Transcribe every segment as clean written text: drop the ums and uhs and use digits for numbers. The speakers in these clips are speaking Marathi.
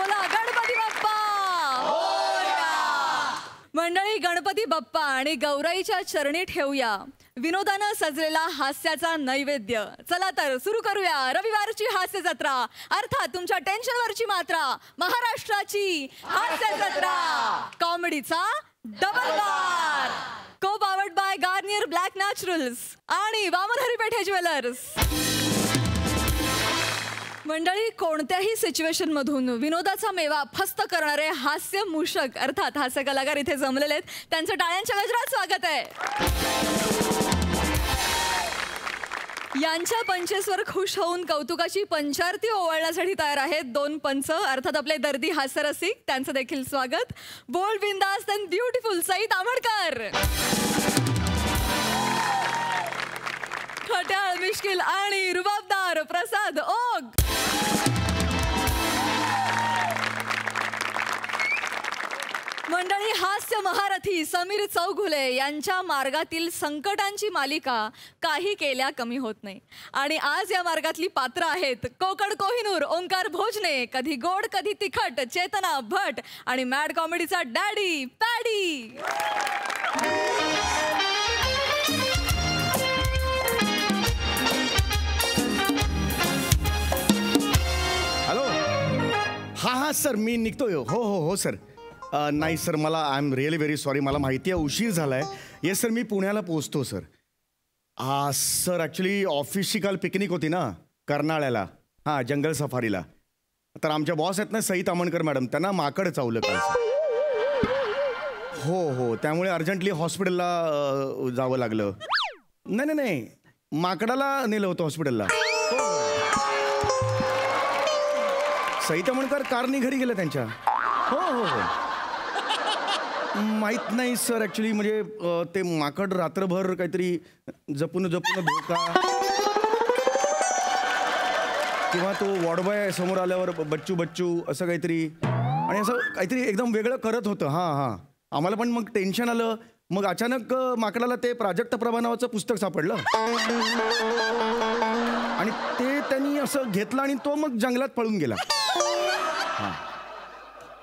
बोला गणपती बाप्पा मंडळी, गणपती बाप्पा आणि गौराईच्या चरणी ठेवूया विनोदानं सजलेला हास्याचा नैवेद्य. चला तर सुरू करूया रविवारची हास्य जत्रा, अर्थात तुमच्या टेन्शनवरची मात्रा, महाराष्ट्राची हास्य जत्रा, कॉमेडीचा डबल बार. को powered by Garnier black Naturals आणि वामन हरिपेठे ज्वेलर्स. मंडळी, कोणत्याही सिच्युएशन मधून विनोदाचा मेवा फस्त करणारे हास्य मूषक अर्थात हास्य कलाकार इथे जमलेले आहेत. त्यांचं टाळ्यांच्या गजरात स्वागत आहे. यांच्या पंचेसवर खुश होऊन कौतुकाची पंचारती ओवाळण्यासाठी तयार आहेत दोन पंच अर्थात आपले दर्दी हास्यरसिक. त्यांचं देखील स्वागत. बोल्ड, बिंदास अँड ब्युटिफुल सई तामणकर, खट्याळ, मिश्किल आणि रुबाबदार प्रसाद ओग. मंडळी, हास्य महारथी समीर चौघुले यांच्या मार्गातील संकटांची मालिका काही केल्या कमी होत नाही. आणि आज या मार्गातली पात्र आहेत कोकण कोहिनूर ओंकार भोजने, कधी गोड कधी तिखट चेतना भट आणि मॅड कॉमेडीचा डॅडी पॅडी. हॅलो. हा सर, मी निघतोय. हो सर. नाही सर, मला I am really very sorry. मला माहिती आहे उशीर झाला आहे. येस सर, मी पुण्याला पोचतो सर. सर ॲक्च्युली ऑफिसची काल पिकनिक होती ना कर्नाळ्याला, जंगल सफारीला. तर आमच्या बॉस आहेत ना सई तामणकर मॅडम, त्यांना माकड चावलं काल. हो त्यामुळे अर्जंटली हॉस्पिटलला जावं लागलं. नाही माकडाला नेलं होतं हॉस्पिटलला. सई तामणकर कारनी घरी गेलं त्यांच्या. हो माहीत नाही सर ॲक्च्युली, म्हणजे ते माकड रात्रभर काहीतरी जपून धोका, किंवा तो वॉर्डबॉय समोर आल्यावर बच्चू असं काहीतरी, आणि असं काहीतरी एकदम वेगळं करत होतं. आम्हाला पण मग टेन्शन आलं. मग अचानक माकडाला ते प्राजक्त प्रभा नावाचं पुस्तक सापडलं आणि ते त्यांनी असं घेतलं आणि तो मग जंगलात पळून गेला.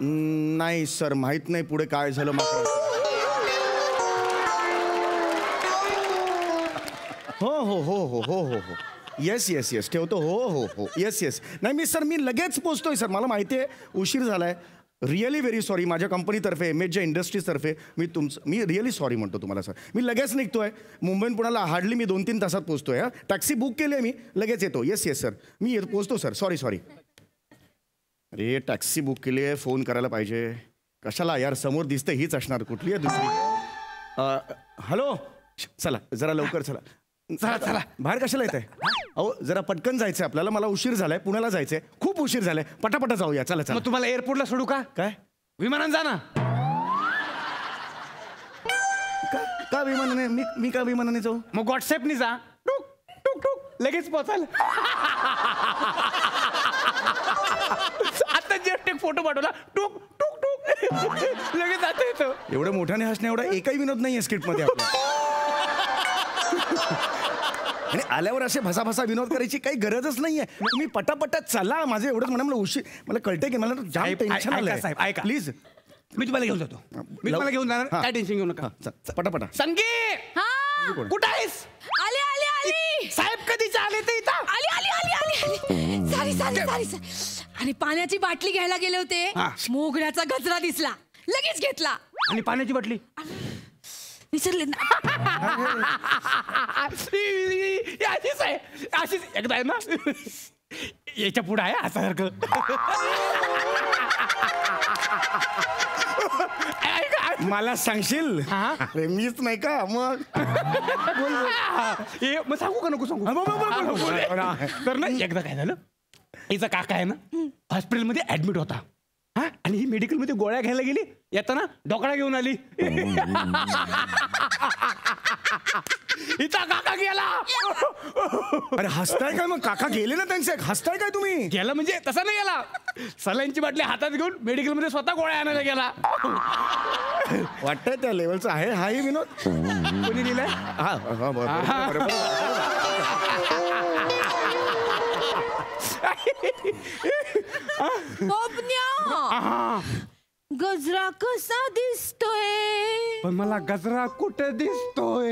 नाही सर, माहित नाही पुढे काय झालं. हो येस ठेवतो. हो येस. नाही मी लगेच पोचतोय सर. मला माहिती आहे उशीर झालाय. Really very sorry. माझ्या कंपनीतर्फे MHJ इंडस्ट्रीजतर्फे मी रिअली सॉरी म्हणतो तुम्हाला सर. मी लगेच निघतोय. मुंबईहून पुण्याला हार्डली मी 2-3 तासात पोचतोय. टॅक्सी बुक केली आहे मी, लगेच येतो. येस सर, मी पोचतो सर. सॉरी. अरे टॅक्सी बुक केली आहे, फोन करायला पाहिजे. कशाला यार, समोर दिसते हीच असणार, कुठली आहे दुसरी. हॅलो, चला जरा लवकर चला. बाहेर कशाला येत आहे? अहो जरा पटकन जायचंय आपल्याला. मला उशीर झालाय, पुण्याला जायचंय, खूप उशीर झालाय. पटापटा जाऊया. चला. मग तुम्हाला एअरपोर्टला सोडू का? काय विमानानं जा ना. का विमानाने? मी का विमानाने जाऊ? मग व्हॉट्सअपनी जा. टुक लगेच पोचाल. आता जस्ट एक फोटो पाठवला. टुक लगेच आता येतो. एवढं मोठ्याने हसण्या एवढा एकही विनोद नाही स्क्रिप्टमध्ये आपल्या. आणि आल्यावर असे भसाभसा विनोद करायची काही गरजच नाहीये. तुम्ही पटापटा चला. माझं एवढंच म्हणा. मला उशीर, मला कळतंय की मला जाम टेन्शन आलंय. साहेब ऐका प्लीज, मी तुम्हाला घेऊन जातो. मी तुम्हाला घेऊन जाणार, काय टेन्शन घेऊ नका. पटापटा. संगीत कुठं आहेस? आली. साहेब कधीच आले ते इथं? आली. सॉरी. आणि पाण्याची बाटली घ्यायला गेले होते, मोगऱ्याचा गजरा दिसला, लगेच घेतला. आणि पाण्याची बाटली विसरले ना. अशीच एकदा आहे ना, याच्या पुढे आहे असासारखं. मला सांगशील? अरे मीच नाही का मग. मग सांगू का नको सांगू? तर ना एकदा काय झालं, हिचा काका आहे ना हॉस्पिटलमध्ये ऍडमिट होता. आणि ही मेडिकलमध्ये गोळ्या घ्यायला गेली, येताना ढोकळा घेऊन आली. हिचा काका गेला. अरे हसताय काय? मग काका गेले ना त्यांचे, हसताय काय तुम्ही? गेला म्हणजे तसा नाही गेला, सलाईनची बाटली हातात घेऊन मेडिकलमध्ये स्वतः गोळ्या आणायला गेला. वाटतंय त्या लेवलचा आहे हाही विनोद. कोणी दिलाय? बबन्या, गजरा कसा दिसतोय? पण मला गजरा कुठे दिसतोय?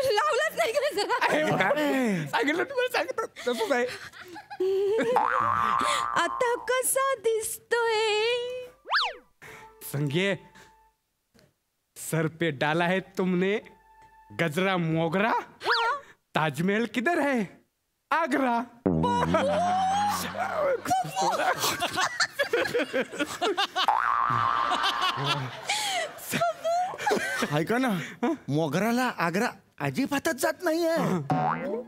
लावलाच नाही गजरा. सांगितलं तुम्हाला, सांगितलं तसंच आहे. आता कसा दिसतोय? संगे, सर पे डाला है तुमने गजरा मोगरा, ताजमहल किधर है? आगरा. ऐका ना, मोगराला आग्रा अजिबातच जात नाहीये.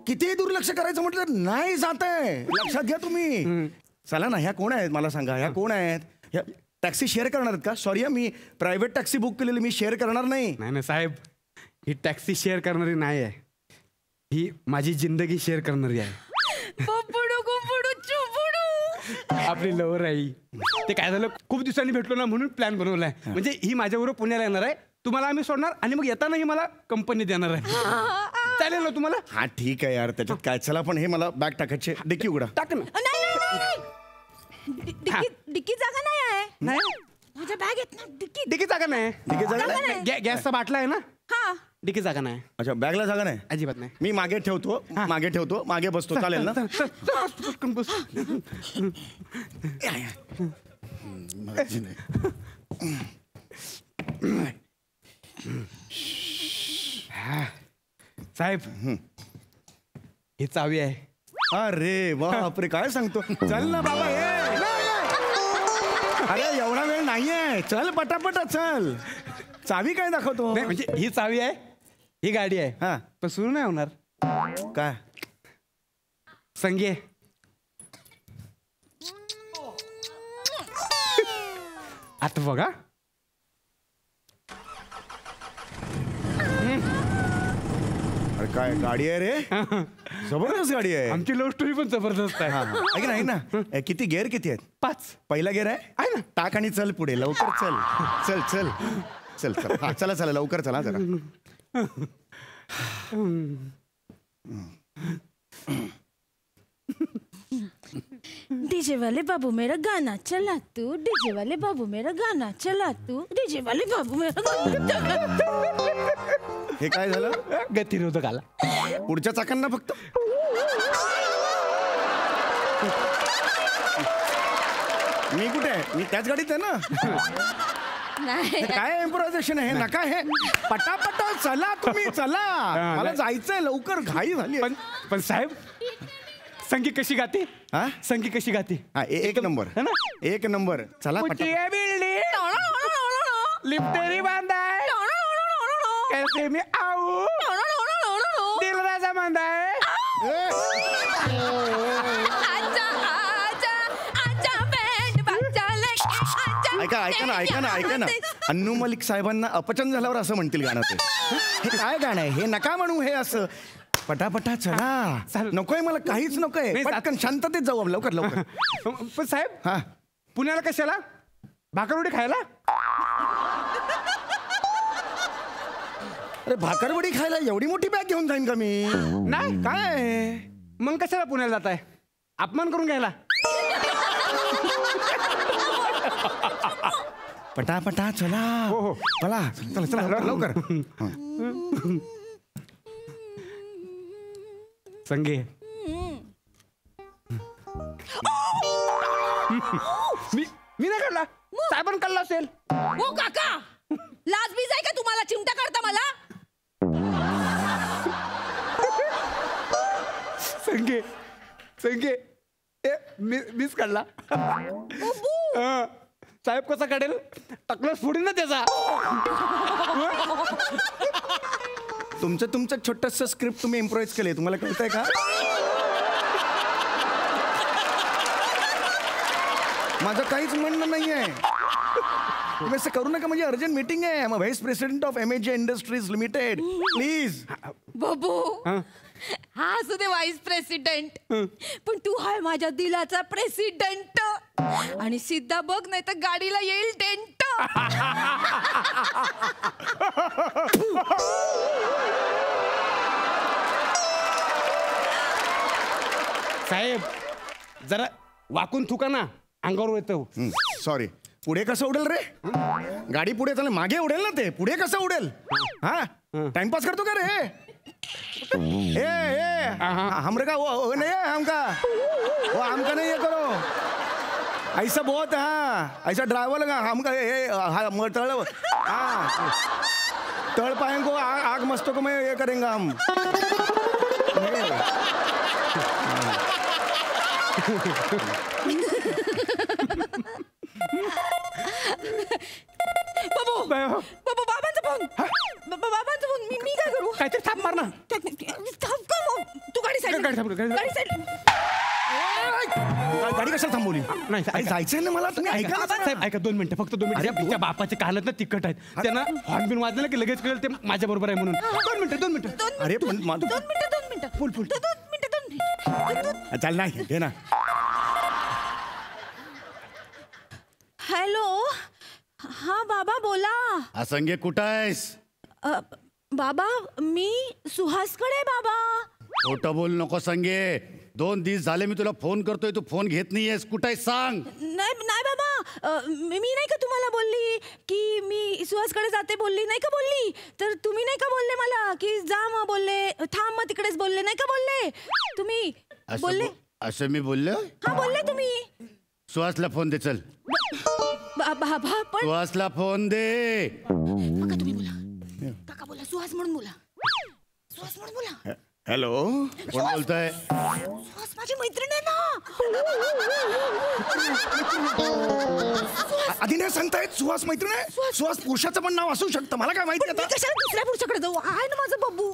कितीही दुर्लक्ष करायचं म्हटलं तर नाही जात आहे. लक्षात घ्या तुम्ही. चला ना, ह्या कोण आहेत मला सांगा, ह्या कोण आहेत? ह्या टॅक्सी शेअर करणार आहेत का? सॉरी, मी प्रायव्हेट टॅक्सी बुक केलेली, मी शेअर करणार नाही. नाही साहेब, ही टॅक्सी शेअर करणारी नाही आहे, ही माझी जिंदगी शेअर करणारी आहे. पपुडू गुपुडू चुपुडू. आपली लवर आहे. ते काय झालं, खूप दिवसांनी भेटलो ना म्हणून प्लॅन बनवलाय. म्हणजे ही माझ्याबरोबर पुण्याला येणार आहे, तुम्हाला आम्ही सोडणार आणि मग येताना ही मला कंपनी देणार आहे. चालेल ना तुम्हाला? हा ठीक आहे यार, त्याच्यात काय. चला, पण हे मला बॅग टाकायचे. डिक्की उघडा. टाक ना. डिक्की जागा नाही आहे. नाही, माझ्या बॅगेत ना डिक्की. डिकी जागा नाही. डिक्की जागा नाही? गॅसचा बाटला आहे ना, हा. डिकी जागा नाही. अच्छा, बॅगला जागा नाही? अजिबात नाही. मी मागे ठेवतो, मागे ठेवतो, मागे बसतो. चालेल ना? पटकन बस. साहेब, ही चावी आहे. अरे बापरे, काय सांगतो. चल ना बाबा, ये. अरे एवढा वेळ नाहीये, चल पटापटा चल. चावी काय दाखवतो? नाही म्हणजे ही चावी आहे, ही गाडी आहे. हा, पण सुरू नाही होणार. काय? संगे, आता बघा. अरे काय गाडी आहे रे, जबरदस्त गाडी आहे. आमची लव्ह स्टोरी पण जबरदस्त आहे. ऐक ना, ऐक ना, किती गेअर किती आहेत? 5. पहिला गेअर आहे ना, टाक आणि चल पुढे, लवकर चल. चल चल चल चल. हा, चला चला, लवकर चला जरा. डीजे वाले बाबू मेरा गाना चला तू, डीजे वाले बाबू मेरा गाना चला तू, डीजे वाले बाबू मेरा गाना चला तू. हे काय झालं? गतिरोधक आला. पुढच्या चाकांना फक्त. मी कुठे आहे? मी त्याच गाडीत आहे ना. नाही काय इम्प्रोव्हायझेशन आहे? हे नका, हे पटापटा चला तुम्ही, चला. मला जायचंय लवकर, घाई झाली. पण साहेब, संगी कशी गाते? हा, संगी कशी गाते? हा, एक नंबर है ना? एक नंबर. चला पटापट. बिल्डिंग लिफ्टेरी बांधाय, कैसे मी आऊ, दिल राजा बांधाय. ऐका ऐका ना, ऐका ना, ऐका ना. अन्नू मलिक साहेबांना अपचन झाल्यावर असं म्हणतील गाणं ते. हे काय गाणं आहे? हे नका म्हणू, हे असं. पटापटा चला. चालेल. नकोय मला, काहीच नकोय. नाही, पटकन शांततेत जाऊ आपण, लवकर लवकर. पण साहेब, हा, पुण्याला कशाला? भाकरवडी खायला? अरे भाकरवडी खायला एवढी मोठी बॅग घेऊन जाईन का मी? नाही. काय मग कशाला पुण्याला जाताय? अपमान करून घ्यायला? पटापटा चला. हो, हो. चला चला चला, लवकर लवकर. संगे, मी नाही काढला, साहेबांनी काढला असेल. ओ काका, लाज बीज आहे का तुम्हाला? चिमटा काढता मला? संगे, संगे, मीच काढला. हा. साहेब कसा काढेल? टकलस फोडीन ना त्याचा. तुमचं छोटस स्क्रिप्ट तुम्ही इम्प्रोव्हाइज केले, तुम्हाला कळतंय का? माझं काहीच म्हणणं नाहीये. तुम्ही असं करू नका, म्हणजे अर्जंट मीटिंग आहे. I am vice president of MAJ industries limited. Please. बाबू, हा असू दे व्हाईस प्रेसिडेंट, पण तू हाय माझ्या दिलाचा प्रेसिडेंट. आणि सिद्धा बघ, नाही तर गाडीला येईल टेंट. साहेब, जरा वाकून थुका ना, अंगावर येतं. सॉरी. पुढे कसं उडेल रे? गाडी पुढे चालली, मागे उडेल ना ते. पुढे कसं उडेल? हा टाइमपास करतो का रे? ए ए हमरे का वो नहीं है हमका, वो हमका नहीं है करो. ऐसा बहुत हाँ, ऐसा ड्राइवर लगा हमका तळ हाँ तळ पाएं को आग मस्तों को मैं ये करेंगे हम. बाबू बाबांचा फोन. बाबांचा फोन. मी काय करू? काहीतरी थाप मार ना. थांब का मग? तू गाडी साईड. गाडी थांबव, गाडी साईड. गाडी कशाला थांबवली? नाही, अरे जायचंय ना मला, तुम्ही ऐका ना जरा. साहेब ऐका 2 मिनिटं, फक्त 2 मिनिटं. तिच्या बापाचे कालच ना तिखट आहेत, त्यांना हॉर्न बिन वाजलं की लगेच कळेल ते माझ्या बरोबर आहे म्हणून. 2 मिनिटं. अरे पण 2 मिनिटं. फुल 2 मिनिटं. चल नाही घे ना. हॅलो. हा बाबा बोला. असंगे कुठं आहेस? बाबा मी सुहासकडे. बाबा खोटं बोल नको संगे. 2 दिवस झाले मी तुला फोन करतोय, तू फोन घेत नाहीयेस. कुठं आहेस सांग. नाही बाबा, मी नाही का तुम्हाला बोलली की मी सुहासकडे जाते बोलली, नाही का बोलली? तर तुम्ही नाही का बोलले मला की जा मग बोलले, थांब मग तिकडेच बोलले, नाही का बोलले तुम्ही? बोलले. असं मी बोललो? हा बोलले तुम्ही. सुहासला फोन दे. चल बाबा पण सुहासला फोन दे. काका तुम्ही बोला. काका बोला. सुहास म्हणून बोला. सुहास म्हणून बोला. हॅलो. कोण बोलतोय? सुहास माझी मैत्रीण आहे ना. आधी नाही सांगतायत सुहास मैत्रीण आहे? सुहास पुरुषाचं पण नाव असू शकतं, मला काय माहिती मी आता. कशाला दुसऱ्या पुरुषाकडे जाऊ? आहे ना माझं बब्बू.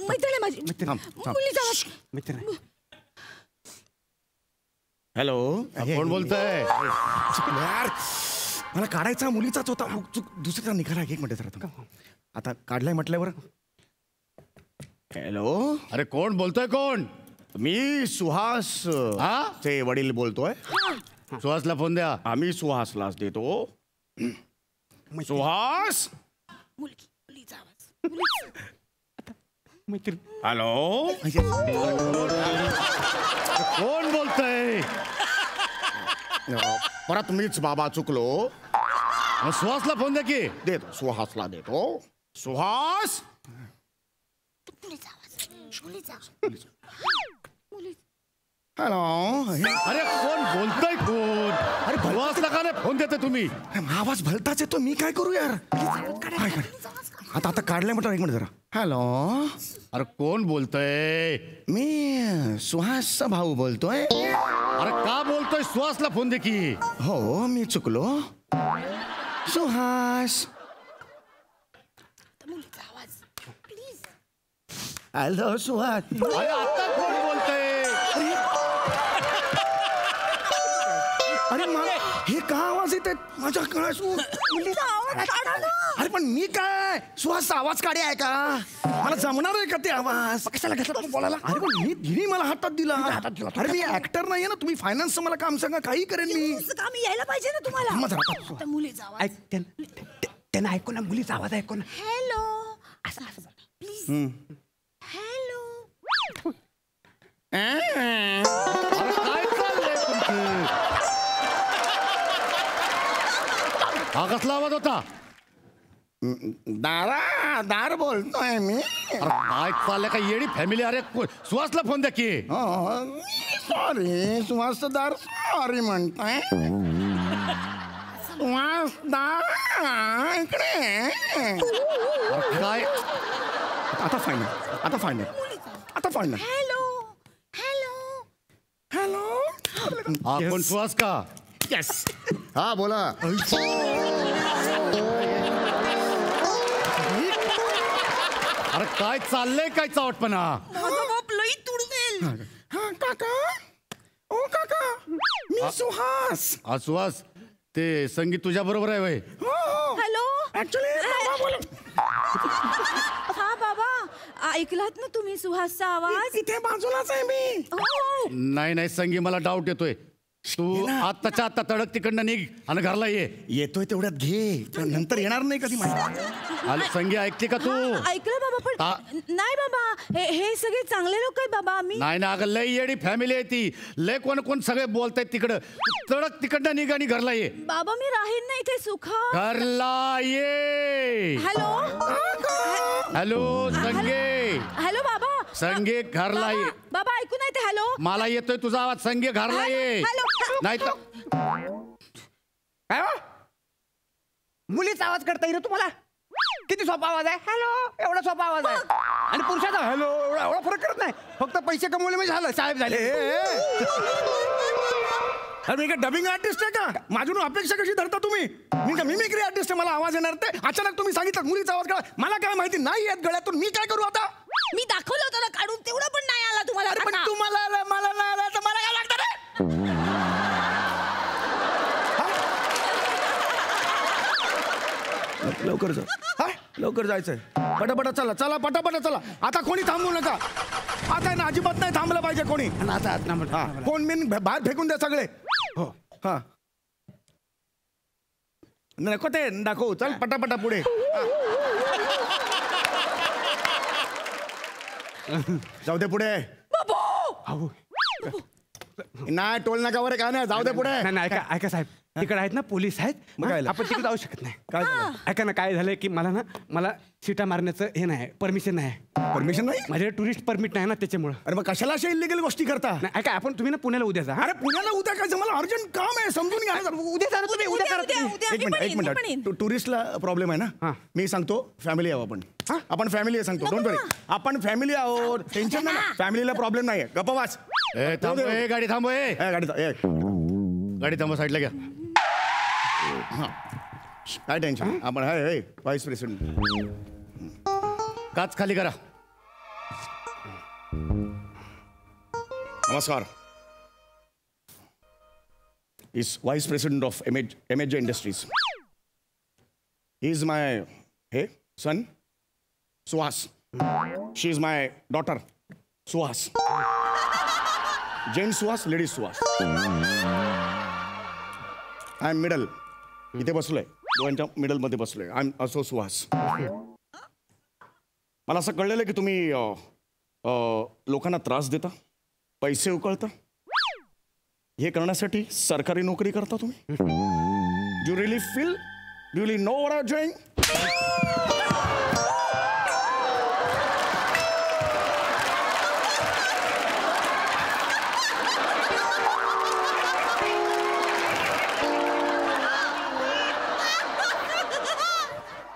मैत्रीण आहे माझी. थांब. मुलीचा आवाज. मित्र हॅलो. कोण बोलतोय? यार मला काढायचा मुलीचाच होता, दुसऱ्याचा निघाला. एक मिनिट जरा थांब. आता काढलाय म्हटल्यावर. हॅलो. अरे कोण बोलतोय? कोण? मी सुहास हा? चे वडील बोलतोय. सुहासला फोन द्या. आम्ही सुहासलाच देतो. सुहास. मुलीचा आवाज. मैत्री. हॅलो. कोण बोलतोय? परत मीच बाबा चुकलो. मग सुहासला फोन द्या की. देतो सुहासला देतो. सुहास. हॅलो. अरे कोण बोलतोय? कोण? अरे सुहासला का नाही फोन देते तुम्ही? आवाज भलताच येतो, मी काय करू यार? काय कर? आता काढलंय म्हटलं. एक मिनिट जरा. हॅलो. अरे कोण बोलतोय? मी सुहासचा भाऊ बोलतोय. अरे का बोलतोय? सुहासला फोन दे की. हो मी चुकलो. सुहास. हॅलो सुहास. अरे आता कोण बोलतोय? अरे मला हे का आवाज येत माझ्या कळासून? अरे पण मी काय सुहासचा आवाज काढे आहे का? मला जमणार आहे का ते आवाज? कशाला घेतला तू बोलायला? अरे पण मी तिने मला हातात दिला. अरे मी ऍक्टर नाहीये ना. तुम्ही फायनान्सचं मला काम सांगा, काही करेन मी. काम यायला पाहिजे ना तुम्हाला. थांबा जरा. त्या मुलीचा आवाज. ऐक त्यांना ऐकू ना, मुलीचा आवाज ऐकू ना. हॅलो. असं प्लीज. हॅलो. अरे काय चाललंय तुमचं? हा कसला आवाज होता? दार बोलतोय मी. अरे काय चाललंय? काय येडी फॅमिली? अरे सुहासला फोन द्या की. सॉरी सुहास दार सॉरी म्हणताय. सुहास दार इकडे. काय? आता फायनल. आता फायनल. आता फायनल. हॅलो. हॅलो. हॅलो. हा कोण? सुहास का? येस. हा बोला. अरे काय चाललंय? काय चावटपणा? माझा बाप लई तुडवेल. हा काका. ओ काका. मी सुहास. हा सुहास, ते संगीत तुझ्या बरोबर आहे वय? हॅलो. ऍक्च्युली हा बाबा, ऐकलात ना तुम्ही सुहासचा आवाज? इथे बाजूलाच आहे मी. हो. नाही संगी, मला डाऊट येतोय. तू आत्ताच्या आत्ता तडक तिकडनं निघ आणि घरला ये. येतोय तेवढ्यात घे, नंतर येणार नाही कधी माहिती. आलं संगी, ऐकते का तू? ऐकलं बाबा, पण नाही बाबा, हे सगळे चांगले लोक आहेत बाबा. आम्ही नाही ना, अगं लय येडी फॅमिली आहे ती. लय कोण कोण सगळे बोलतायत तिकडं. तू तडक तिकडनं निघ आणि घरला ये. बाबा मी राहीन ना इथे सुखा. घरला ये. हॅलो हॅलो संगे. हॅलो बाबा. संगे घरला ये. बाबा ऐकू नाही ते. हॅलो मला येतोय तुझा आवाज. संगे घरला ये. हॅलो. नाही तर काय हो? मुलीचा आवाज करता येईल तुम्हाला? किती सोपा आवाज आहे. हॅलो, एवढा सोपा आवाज आहे. आणि पुरुषाचा हॅलो एवढा एवढा फरक करत नाही. फक्त पैसे कमवले म्हणजे झालं, साहेब झाले. अरे मी काय डबिंग आर्टिस्ट आहे का? माझून अपेक्षा कशी धरता तुम्ही? मी का मिमिक्री आर्टिस्ट आहे? मला आवाज येणार ते अचानक तुम्ही सांगितलं मुलीचा आवाज काढा. मला काय माहिती नाही येत गळ्यातून, मी काय करू आता? मी दाखवलं होतं ना काढून, तेवढं पण नाही आला तुम्हाला. अरे पण तुम्हाला आलं, मला नाही आलं, तर मला काय लागतं रे? लवकर जा. हा लवकर जायचंय. पटापटा चला, चला पटापटा चला. आता कोणी थांबू नका. आता ना अजिबात नाही थांबलं पाहिजे कोणी. हा कोण बिन बाहेर फेकून द्या सगळे. हो. हा नको ते दाखवू. चल पटापटा पुढे. जाऊ दे पुढे. अहो, नाही टोल नाकावर काय नाही. जाऊ दे पुढे. नाही नाही, ऐका ऐका साहेब, तिकडे आहेत ना पोलीस आहेत. मग काय झालं? आपण तिकडे जाऊ शकत नाही. काय झालं? ऐका ना, काय झालंय की मला सीटा मारण्याचं हे नाही, परमिशन नाही. परमिशन नाही? माझ्याकडे टुरिस्ट परमिट नाही ना, त्याच्यामुळं. अरे मग कशाला अशा इलिगल गोष्टी करता? नाही, ऐका, आपण तुम्ही ना पुण्याला उद्या जा. अरे पुण्याला उद्या काय? मला अर्जंट काम आहे, समजून घ्या. उद्या जा ना तुम्ही, उद्या करा तुम्ही. एक मिनिट. टुरिस्टला प्रॉब्लेम आहे ना. मी सांगतो फॅमिली आहो आपण. आपण फॅमिली आहे सांगतो. डोंट वरी. आपण फॅमिली आहोत, टेन्शन नाही. फॅमिलीला प्रॉब्लेम नाहीये. गप्प वाच. थांब, गाडी थांब. गाडी थांब, साईडला घ्या. काय टेन्शन? आपण हाय व्हाईस प्रेसिडेंट. काच खाली करा. नमस्कार. Is vice president of MHJ industries. He is my son Suhas. She is my daughter Suhas. Gents Suhas, ladies Suhas. I am middle. इथे बसलोय, दोघांच्या मिडलमध्ये बसलोय. आय एम असो सुहास. मला असं कळलेलं की तुम्ही लोकांना त्रास देता, पैसे उकळता. हे करण्यासाठी सरकारी नोकरी करता तुम्ही. You really feel, you really know what are doing?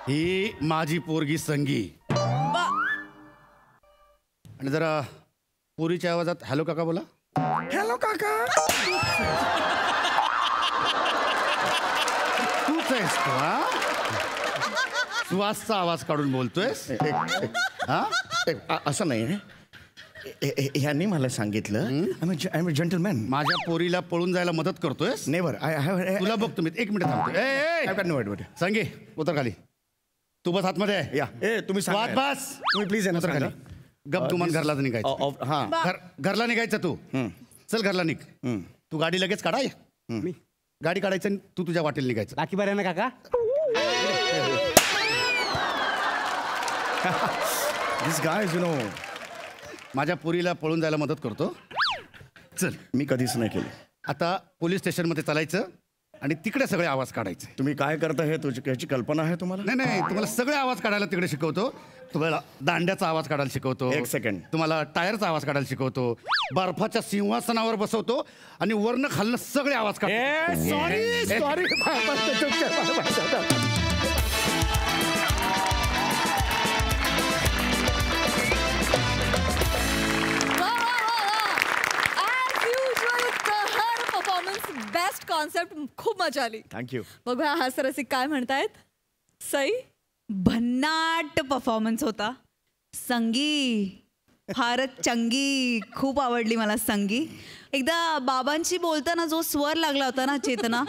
ही माझी पोरगी संगी. आणि जरा पोरीच्या आवाजात हॅलो काका बोला. हॅलो काका. तूच आहेस तू? हा, सुहासचा आवाज काढून बोलतोयस? हा, असं नाही. ह्यांनी मला सांगितलं. I am a gentleman. माझ्या पोरीला पळून जायला मदत करतोयस? नेव्हर. तुला बघतो मी. एक मिनिट थांबतो. संगे उतर खाली. तू बस आतमध्ये आहे. या तुम्ही वाद बस. तुम्ही प्लीज उतर खाली. गप तुमान घरला निघायचं. हा घरला निघायचं तू. चल घरला निघ. तू गाडी लगेच काढाय. गाडी काढायचं आणि तू तुझ्या वाटेला निघायचं. बाकी बरं आहे ना काका? This guy you know. माझ्या पोरीला पळून जायला मदत करतो. चल. मी कधीच नाही केली. आता पोलीस स्टेशनमध्ये चालायचं आणि तिकडे सगळे आवाज काढायचे. तुम्ही काय करता हे याची कल्पना आहे तुम्हाला? नाही नाही, तुम्हाला सगळे आवाज काढायला तिकडे शिकवतो. तुम्हाला दांड्याचा आवाज काढायला शिकवतो. एक सेकंड. तुम्हाला टायरचा आवाज काढायला शिकवतो. बर्फाच्या सिंहासनावर बसवतो आणि वरनं खालनं सगळे आवाज काढतो. सॉरी. Best concept. खूप मजा आली. थँक्यू. बघूया हास्यरसिक काय म्हणतायत. सई. भन्नाट परफॉर्मन्स होता. संगी फारच चंगी. खूप आवडली मला संगी. एकदा बाबांशी बोलताना जो स्वर लागला होता ना चेतना,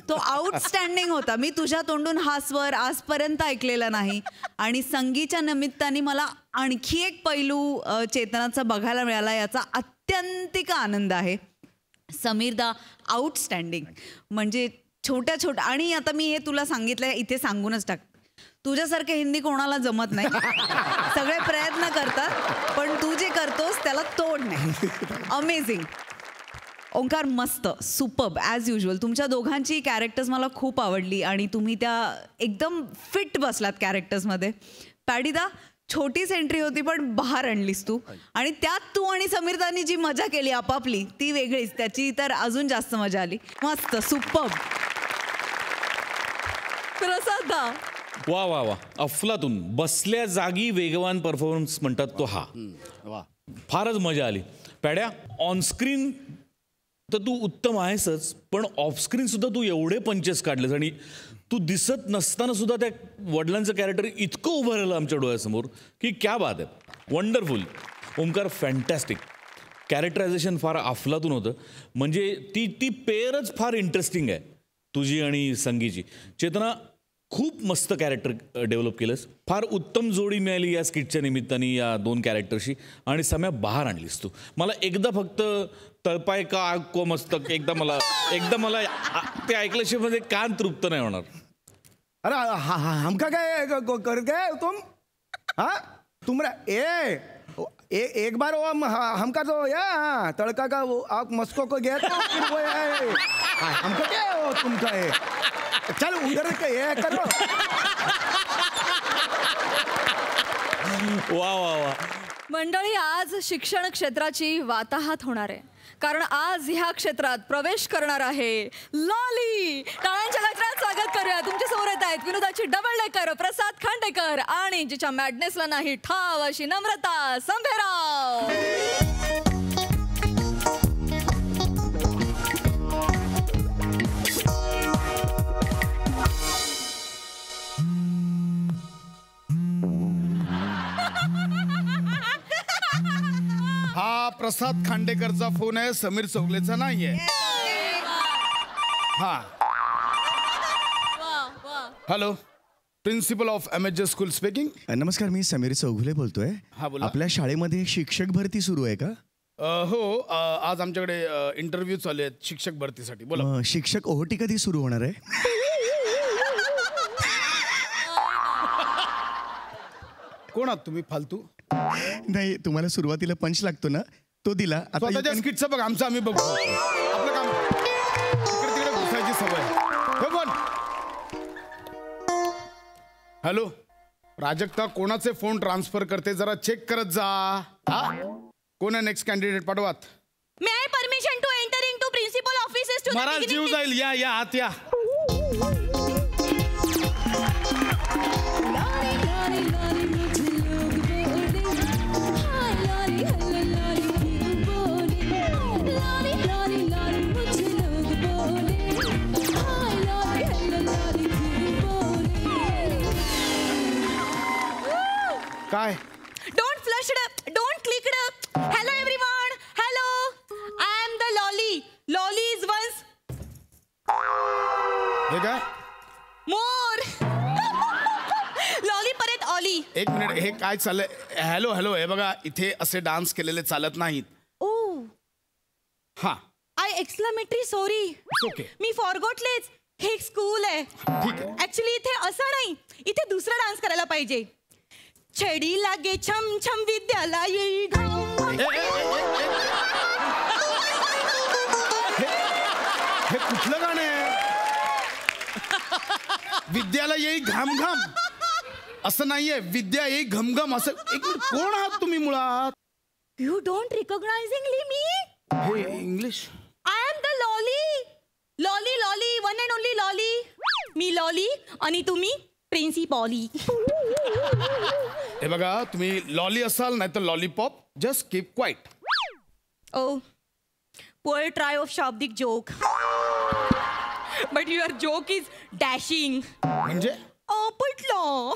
तो आउटस्टँडिंग होता. मी तुझ्या तोंडून हा स्वर आजपर्यंत ऐकलेला नाही. आणि संगीच्या निमित्ताने मला आणखी एक पैलू चेतनाचा बघायला मिळाला, याचा अत्यंतिक आनंद आहे. समीरदा आउटस्टँडिंग. म्हणजे छोट्या छोट्या, आणि आता मी हे तुला सांगितलंय इथे सांगूनच टाक, तुझ्यासारखे हिंदी कोणाला जमत नाही. सगळे प्रयत्न करतात पण तू जे करतोस त्याला तोड नाही. अमेझिंग. ओंकार मस्त, सुपर्ब ॲज युजल. तुमच्या दोघांची कॅरेक्टर्स मला खूप आवडली आणि तुम्ही त्या एकदम फिट बसलात कॅरेक्टर्समध्ये. पॅडीदा छोटीच एंट्री होती पण बहार आणलीस तू, आणि त्यात तू आणि समीरदानी जी मजा केली आपापली ती वेगळीच, त्याची तर अजून जास्त मजा आली. मस्त, सुपर्ब. प्रसादा वा वा वा, अफलातून. बसल्या जागी वेगवान परफॉर्मन्स म्हणतात तो हा. वा. फारच मजा आली. पॅड्या, ऑनस्क्रीन तर तू उत्तम आहेसच, पण ऑफस्क्रीन सुद्धा तू एवढे पंचेस काढलेस आणि तू दिसत नसताना सुद्धा त्या वडिलांचं कॅरेक्टर इतकं उभं राहिलं आमच्या डोळ्यासमोर की क्या बात आहे. वंडरफुल. ओंकार फॅन्टॅस्टिक. कॅरेक्टरायझेशन फार अफलातून होतं. म्हणजे ती पेअरच फार इंटरेस्टिंग आहे तुझी आणि संगीची. चेतना, खूप मस्त कॅरेक्टर डेव्हलप केलंस. फार उत्तम जोडी मिळाली या स्किटच्या निमित्ताने या दोन कॅरेक्टरशी, आणि सम्या बहार आणलीस तू. मला एकदा फक्त तळपाय का आग को मस्तक एकदा मला ते ऐकल्याशिवाय मध्ये कान तृप्त नाही होणार. अरे हमका काय कर गए तुम? हाँ तुम एक बार वो हमका तो या तड़का का वो आप मस्को को गया तो फिर वो हमका क्या है वो तुमका है. चल उधर ये करो. वा वा वा. मंडळी, आज शिक्षण क्षेत्राची वाताहत होणार आहे, कारण आज ह्या क्षेत्रात प्रवेश करणार आहे लॉली. टाळ्यांच्या गजरात स्वागत करूया. तुमच्या समोर येत आहेत विनोदाची डबल डेकर प्रसाद खांडेकर आणि जिच्या मॅडनेसला नाही ठाव अशी नम्रता संभेराव. हा प्रसाद खांडेकरचा फोन आहे, समीर चौगलेचा नाहीये. हा. Hello, principal of MHJ school speaking. नमस्कार, मी समीर चौगुले बोलतोय. हा, बोला. आपल्या शाळेमध्ये शिक्षक भरती सुरू आहे का? हो, आज आमच्याकडे इंटरव्ह्यू चालू आहेत शिक्षक भरतीसाठी. बोला. शिक्षक ओहोटी कधी सुरू होणार आहे? कोण आहात तुम्ही फालतू? नाही, तुम्हाला सुरुवातीला पंच लागतो ना, तो दिला. आता स्वतःच्या स्किटचं बघ, आमचं आम्ही बघू. आपलं काम तिकडे तिकडे घुसायची सवय. हे कोण? हॅलो, प्राजक्ता कोणाचे फोन ट्रान्सफर करते जरा चेक करत जा. हा, कोण आहे नेक्स्ट कॅन्डिडेट? पाठवात. May I permission to enter into principal offices to महाराज जीव जाईल. या आत या. काय? Don't flush it, don't click it. Hello everyone, hello, I am the lolly. Lolly is once हे काय? मोर. लॉली परत ऑली. एक मिनिट, हे काय चाललंय? हॅलो हॅलो, हे बघा, इथे असे डान्स केलेले चालत नाहीत. ओ, हा, आय एक्सक्लेमेटरी सॉरी. ओके. मी फॉरगॉटलेच. हे एक स्कूल आहे. ठीक आहे. ऍक्च्युली इथे असं नाही, इथे दुसरा डान्स करायला पाहिजे. छडी लागे छम छम विद्याला येई घाम. हे कुठलं गाणं आहे? विद्याला येई घाम घाम असं नाहीये, विद्या येई घमघम असं. एक मिनिट, कोण आहात तुम्ही मुळात? यू डोंट रिकॉग्नाइजिंगली मी. हे English. I am the lolly. Lolly lolly, one and only lolly. Me lolly आणि तुम्ही प्रिन्सिपॉली. हे बघा, तुम्ही लॉली असाल नाही तर lollipop. Just keep quiet. Oh, poor try of शाब्दिक joke. But your joke is dashing. म्हणजे पटलं.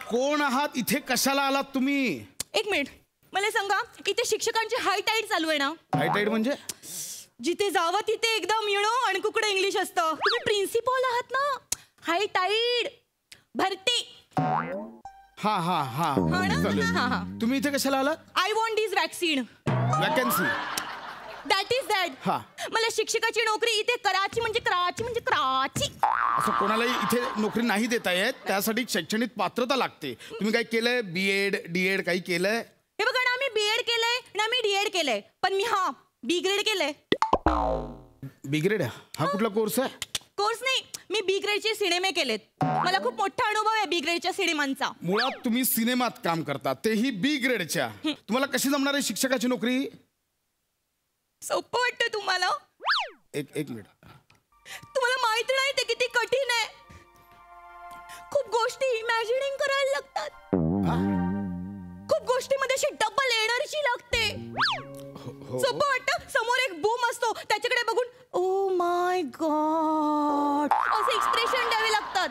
कोण आहात? इथे कशाला आलात तुम्ही? एक मिनिट, मला सांगा, इथे शिक्षकांची हाय टाईड चालू आहे ना? हाय टाईड म्हणजे? जिथे जावं तिथे एकदम आणि कुकडे इंग्लिश असतं. तुम्ही प्रिन्सिपॉल आहात ना? हाय टाईड भरती. हा हा हा, ना? चालेल. हा, हा. तुम्ही इथे कशाला आलात? I want this vaccine. Vacancy. That is that. हा. मला शिक्षकाची नोकरी इथे कराची म्हणजे कराची. असं कोणालाही इथे नोकरी नाही देता येत, त्यासाठी शैक्षणिक पात्रता लागते. तुम्ही काही केलंय? बीएड डीएड काही केलंय? हे बघा ना, मी बीएड केलंय ना मी डीएड केलंय, पण मी बी ग्रेड केलंय. बी ग्रेड हा कुठला कोर्स आहे? कोर्स नाही, मी बी ग्रेडचे सिनेमे केलेत. मला खूप मोठा अनुभव आहे बी ग्रेडच्या सिनेमांचा. मुळात तुम्ही सिनेमात काम करता, तेही बी ग्रेडच्या. तुम्हाला कशी जमणार आहे शिक्षकाची नोकरी? सोपं वाटतं तुम्हाला? एक मिनिट. तुम्हाला माहिती नाही ते किती कठीण आहे. खूप गोष्टी इमॅजिनिंग करायला लागतात. खूप गोष्टीमध्ये अशी डबल एनर्जी लागते. सोपं वाटतं, समोर एक बूम असतो त्याच्याकडे बघून ओ माय गॉड असे एक्सप्रेशन द्यावे लागतात.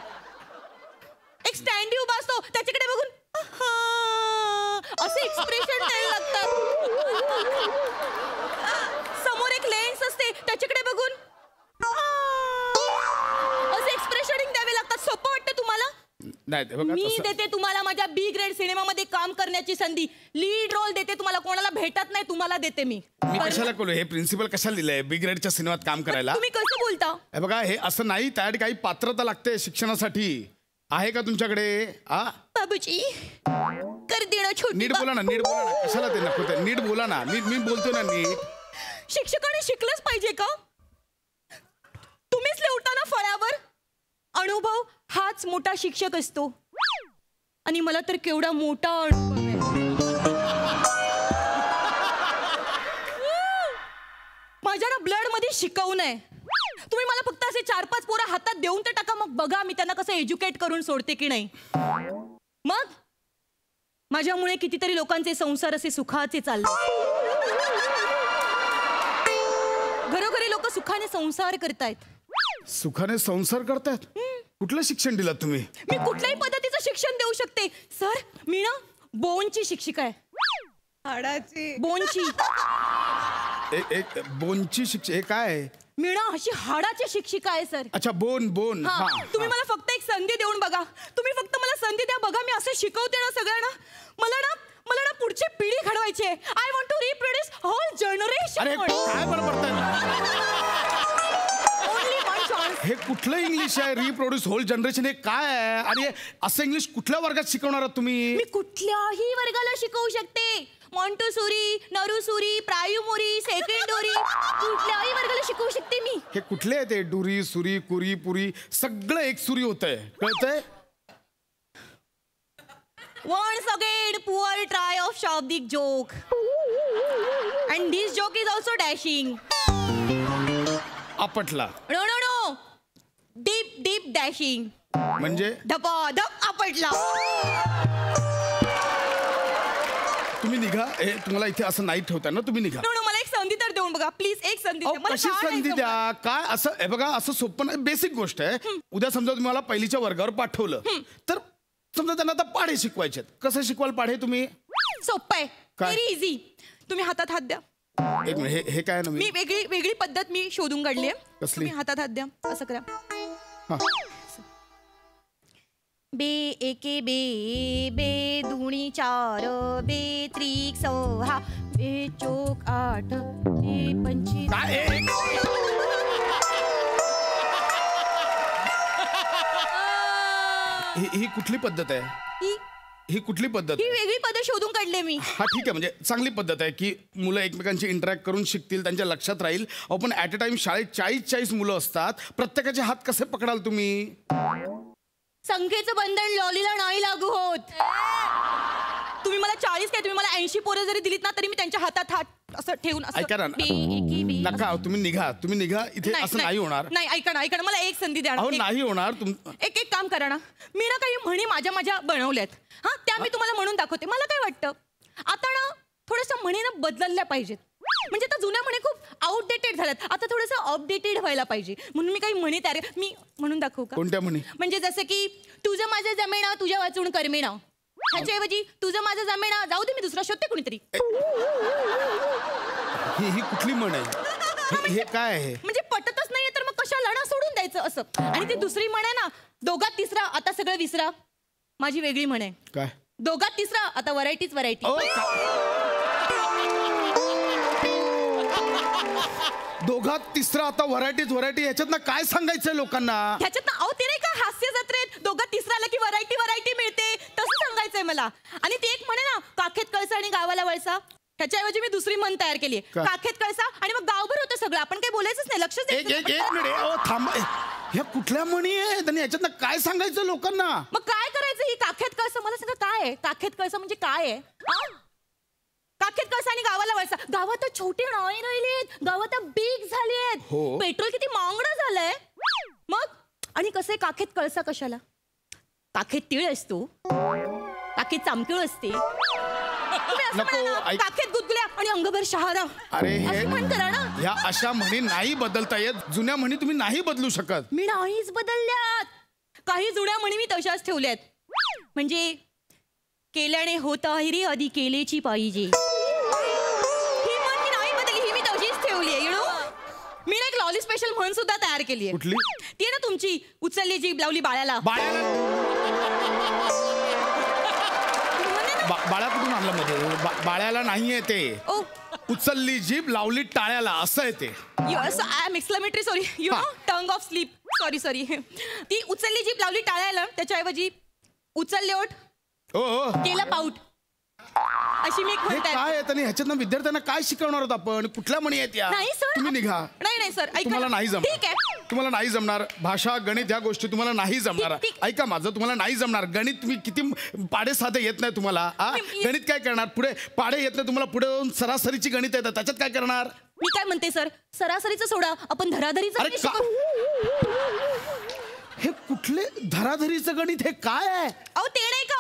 एक स्टँडी उभा असतो त्याच्याकडे बघून असे एक्सप्रेशन द्यावे लागतात. समोर एक लेन्स असते त्याच्याकडे बघून असे एक्सप्रेशन द्यावे लागतात. सोपं वाटतं तुम्हाला? मी देते तुम्हाला माझ्या बी ग्रेड सिनेमामध्ये काम करण्याची संधी. लीड रोल देते तुम्हाला, कोणाला भेटत नाही, तुम्हाला देते मी. कशाला करू? हे प्रिन्सिपल कशाला दिलंय बी ग्रेडच्या सिनेमात काम करायला? तुम्ही कसं बोलता? हे बघा, हे असं नाही, त्यासाठी काही पात्रता लागते शिक्षणासाठी. आहे का तुमच्याकडे? बाबूजी कर देणं छोटी. नीट बोला ना, नीट बोला ना. कशाला ते नको ते? नीट बोला ना. मी बोलतो ना नीट. शिक्षकाने शिकलंच पाहिजे का? तुम्हीच लिहता ना फळ्यावर. अनुभव हाच मोठा शिक्षक असतो. आणि मला तर केवढा मोठा अनुभव आहे. माझ्या ना ब्लड मध्ये शिकवू नये. तुम्ही मला फक्त असे 4-5 पोरं हातात देऊन तर टाका, मग बघा मी त्यांना कसं एज्युकेट करून सोडते की नाही. मग माझ्यामुळे कितीतरी लोकांचे संसार असे सुखाचे चालले. घरोघरी लोक सुखाने संसार करतायत. सुखाने संसार करतायत? कुठलं शिक्षण दिलं तुम्ही? मी कुठल्याही पद्धतीचं शिक्षण देऊ शकते सर. मी ना बोनची शिक्षिका आहे. हाडाची. बोनची. एक बोनची शिक्षक हे काय? मी ना अशी हाडाची शिक्षिका आहे सर. अच्छा, बोन. तुम्ही मला फक्त एक संधी देऊन बघा. तुम्ही फक्त मला संधी द्या बघा. मी असं शिकवते ना सगळ्यांना. मला ना पुढची पिढी घडवायची आहे. I want to reproduce whole generation. अरे काय बरोबर? हे कुठलं इंग्लिश आहे? रिप्रोड्यूस होल जनरेशन हे काय आहे? आणि असं इंग्लिश कुठल्या वर्गात शिकवणार आहात तुम्ही? मी कुठल्याही वर्गाला शिकवू शकते. मॉन्टेसोरी, नरुसुरी, प्रायमरी, सेकंडरी, कुठल्याही वर्गाला शिकवू शकते मी. हे कुठले आहे ते? डुरी, सुरी, कुरी, पुरी सगळं एक सुरी होतंय, कळतंय? Once again, poor try of Shabdik joke. And this joke is also dashing. आपटला. No. Deep dashing. म्हणजे धपाधप आपटला. तुम्ही निघा. हे तुम्हाला इथे असं नाही ठेवता ना, तुम्ही निघा. No, मला एक संधी तर देऊन बघा प्लीज. एक संधी द्या. मला कशी काय संधी नाही द्या? काय असं? हे बघा, असं सोपं नाही. बेसिक गोष्ट आहे. उद्या समजा तुम्ही मला पहिलीच्या वर्गावर पाठवलं तर समजा त्यांना आता पाढे शिकवायचे. कसं शिकवाल पाढे तुम्ही? सोपं आहे. काय? Very easy. तुम्ही हातात हात द्या. एक मिनिट, हे काय नवीन? मी वेगळी पद्धत मी शोधून काढली आहे. कसली? तुम्ही हातात हात द्या. असं करा. बे एके बे दुणी 4 बे त्रिक 6 बे चोक 8 बे 25. काय? ही कुठली पद्धत आहे? ही कुठली पद्धत? ही वेगळी पद्धत शोधून काढली मी. हा ठीक आहे, म्हणजे चांगली पद्धत आहे की मुलं एकमेकांशी इंटरॅक्ट करून शिकतील, त्यांच्या लक्षात राहील. आपण ऍट अ टाइम शाळेत 40 मुलं असतात, प्रत्येकाचे हात कसे पकडाल तुम्ही? संख्येचं बंधन लॉलीला नाही लागू होत. तुम्ही मला 40 काय तुम्ही मला 80 पोरं जरी दिलीत ना तरी मी त्यांच्या हातात हात असं ठेवून असं ऐका ना, नका. तुम्ही निघा इथे. असं नाही होणार. नाही, ऐका ना मला एक संधी द्या. नाही होणार. एक काम करा ना. मी ना काही म्हणी माझ्या बनवल्यात. त्या मी तुम्हाला म्हणून दाखवते. मला काय वाटतं आता ना थोडंसं म्हणी ना बदलल्या पाहिजेत. म्हणजे आता जुन्या म्हणी खूप आउटडेटेड झाल्यात. आता थोडंसं अपडेटेड व्हायला पाहिजे. म्हणून मी काही म्हणी तयार मी म्हणून दाखवू का? कोणत्या म्हणी? म्हणजे जसं की तुझं माझं जमेना तुझ्या वाचून करमेना. ह्याच्याऐवजी तुझं माझं जमेना जाऊ दे मी दुसरा शोधते कुणीतरी. ही कुठली म्हण आहे? हे काय आहे? म्हणजे पटतच नाहीये तर मग कशाला ना सोडून द्यायचं असं. आणि ती दुसरी म्हण आहे ना, दोघात तिसरा आता सगळं विसरा. माझी वेगळी म्हण आहे. काय? दोघात तिसरा आता व्हरायटीच व्हरायटी. दोघात तिसरा आता व्हरायटी ह्याच्यात काय सांगायचंय लोकांना? ह्याच्यात अहो ते नाही का हास्य जत्रेत दोघं तिसरा आलं की व्हरायटी मिळते तसं सांगायचंय मला. आणि ते एक म्हणे ना काखेत कळसा आणि गावाला वळसा, त्याच्याऐवजी मी दुसरी म्हण तयार केली. काखेत कळसा आणि मग गावभर होतं सगळं, आपण काही बोलायचंच नाही. लक्ष एक मिनिट थांब. ह्या कुठल्या म्हणी आहेत आणि ह्याच्यात काय सांगायचं लोकांना? मग काय करायचं? ही काखेत कळसा मला सांगा काय आहे? काखेत कळसा म्हणजे काय आहे? काखेत कळसा आणि गावाला वळसा. गावात छोटे नाही राहिलेत, गावात बिग झालेत. पेट्रोल किती महागडं झालंय. मग आणि कसं आहे काखेत कळसा कशाला? काखेत तीळ असतो, काखेत चामकीळ असते, काखेत गुदगुल्या आणि अंगभर शहारा. अरे हे म्हण करा ना. ह्या अशा म्हणी नाही बदलता येत. जुन्या म्हणी तुम्ही नाही बदलू शकत. मी नाहीच बदलल्यात. काही जुन्या म्हणी मी तशाच ठेवल्यात. म्हणजे केल्याने होता हिरी आधी केलेची पाहिजे, ही म्हण मी नाही बदलली, ही मी तशीच ठेवली आहे. मी ना एक लॉली स्पेशल म्हण सुद्धा तयार केली आहे. कुठली? ती आहे ना तुमची उचलली जीभ लावली बाळ्याला. बाळा कुठून आणलं मध्ये? बाळ्याला नाहीये ते. ओ उचलली जीभ लावली टाळ्याला असं आहे ते. I am exclamatory sorry, you know tongue of slip, sorry. ती उचलली जीभ लावली टाळ्याला, त्याच्याऐवजी उचलले ओठ केला पाऊट, अशी मी हे काय आहे आणि ह्याच्यातनं विद्यार्थ्यांना काय शिकवणार आहोत आपण? कुठल्या म्हणी आहेत या? नाही सर, तुम्ही निघा. नाही सर, तुम्हाला नाही जमणार. ठीक आहे, तुम्हाला नाही जमणार. भाषा गणित ह्या गोष्टी तुम्हाला नाही जमणार. ऐका माझं, तुम्हाला नाही जमणार. गणित तुम्ही किती पाडे साधे येत नाही तुम्हाला. गणित काय करणार? पुढे पाडे येत नाही तुम्हाला, पुढे जाऊन सरासरीची गणित येतात, त्याच्यात काय करणार? मी काय म्हणते सर, सरासरीचं सोडा, आपण धराधरीचं अरे हे कुठले धराधरीचं गणित? हे काय आहे? अहो ते नाही का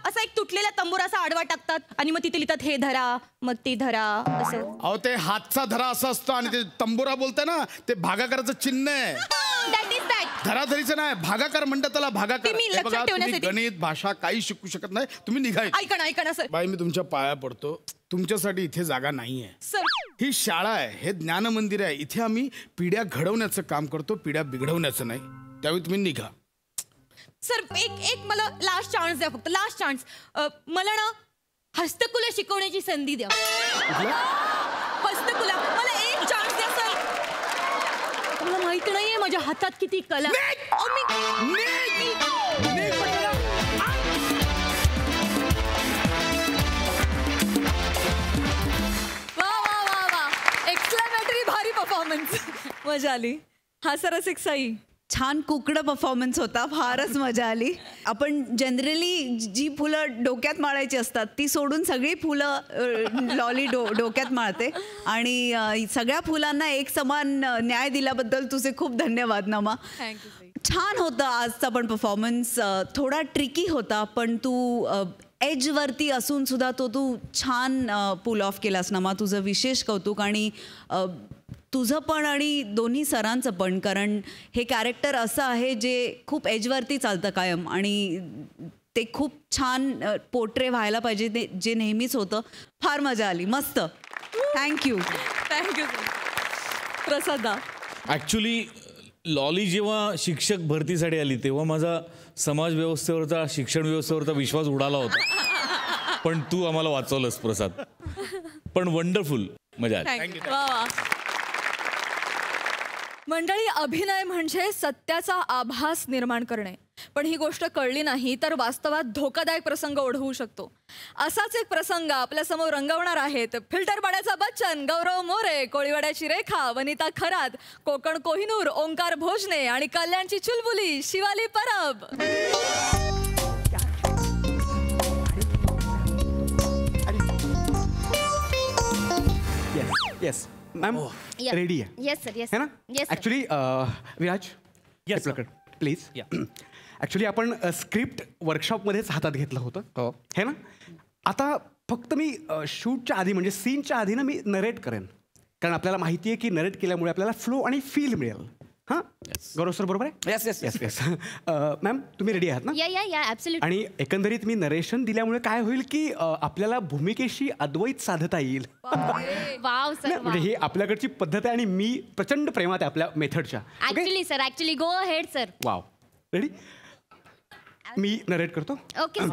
असा एक तुटलेला तंबूर असा आडवा टाकतात आणि मग तिथे लिहितात हे धरा मग ते धरा असं. अहो ते हातचा धरा असा असतो आणि ते तंबुरा बोलताय ना ते भागाकाराचं चिन्ह आहे. That is that. धराधरीचं नाही, भागाकार म्हणतात त्याला. भागाकार. मी लक्षात बघा, तुम्ही ठेवण्यासाठी गणित भाषा काही शिकू शकत नाही. तुम्ही निघाय. ऐका ना सर. बाई मी तुमच्या पाया पडतो, तुमच्यासाठी इथे जागा नाहीये. सर ही शाळा आहे, हे ज्ञान मंदिर आहे. इथे आम्ही पिढ्या घडवण्याचं काम करतो, पिढ्या बिघडवण्याचं नाही. त्यावेळी तुम्ही निघा. सर एक मला लास्ट चान्स द्या, फक्त लास्ट चान्स. मला ना हस्तकला शिकवण्याची संधी द्या. हस्तकला मला एक चान्स द्या सर. मला माहिती नाहीये माझ्या हातात किती कला. वा एक्सक्लेमेटरी भारी परफॉर्मन्स. मजा आली. हा सर रसिक साई, छान कुकडं परफॉर्मन्स होता, फारच मजा आली. आपण जनरली जी फुलं डोक्यात माळायची असतात ती सोडून सगळी फुलं लॉली डोक्यात माळते आणि सगळ्या फुलांना एक समान न्याय दिल्याबद्दल तुझे खूप धन्यवाद नमा. छान होतं आजचा पण परफॉर्मन्स. थोडा ट्रिकी होता पण तू एजवरती असून सुद्धा तू छान पुल ऑफ केलास नमा. तुझं विशेष कौतुक. आणि तुझं पण आणि दोन्ही सरांचं पण, कारण हे कॅरेक्टर असं आहे जे खूप एजवरती चालतं कायम आणि ते खूप छान पोर्ट्रे व्हायला पाहिजे, जे नेहमीच होतं. फार मजा आली, मस्त. थँक्यू. प्रसादा. ॲक्च्युली लॉली जेव्हा शिक्षक भरतीसाठी आली तेव्हा माझा समाज व्यवस्थेवरचा, शिक्षण व्यवस्थेवरचा विश्वास उडाला होता. पण तू आम्हाला वाचवलंस प्रसाद. पण वंडरफुल, मजा आली. वा. मंडळी, अभिनय म्हणजे सत्याचा आभास निर्माण करणे. पण ही गोष्ट कळली नाही तर वास्तवात धोकादायक प्रसंग ओढवू शकतो. असाच एक प्रसंग आपल्या समोर रंगवणार आहेत फिल्टरपाड्याचा बच्चन, गौरव मोरे, कोळीवाड्याची रेखा, वनिता खरात, कोकण कोहिनूर, ओंकार भोजने आणि कल्याणची चुलबुली Shivali Parab. Yes ma'am, ready आहे? येस सर, येस है ना? Yes. Actually Viraj, please. Actually आपण स्क्रिप्ट वर्कशॉपमध्येच हातात घेतलं होतं, है ना? आता फक्त मी शूटच्या आधी म्हणजे सीनच्या आधी ना मी नरेट करेन, कारण आपल्याला माहिती आहे की नरेट केल्यामुळे आपल्याला फ्लो आणि फील मिळेल. हां गौरव सर, बरोबर आहे? येस. मॅम तुम्ही रेडी आहात ना? या ॲब्सोल्युटली. आणि एकंदरीत मी नरेशन दिल्यामुळे काय होईल की आपल्याला भूमिकेशी अद्वैत साधता येईल. वाव सर, म्हणजे ही आपल्याकडची पद्धत आहे आणि मी प्रचंड प्रेमात आहे आपल्या मेथडच्या. Actually sir, actually go ahead sir. Wow. Ready? मी नरेट करतो. ओके.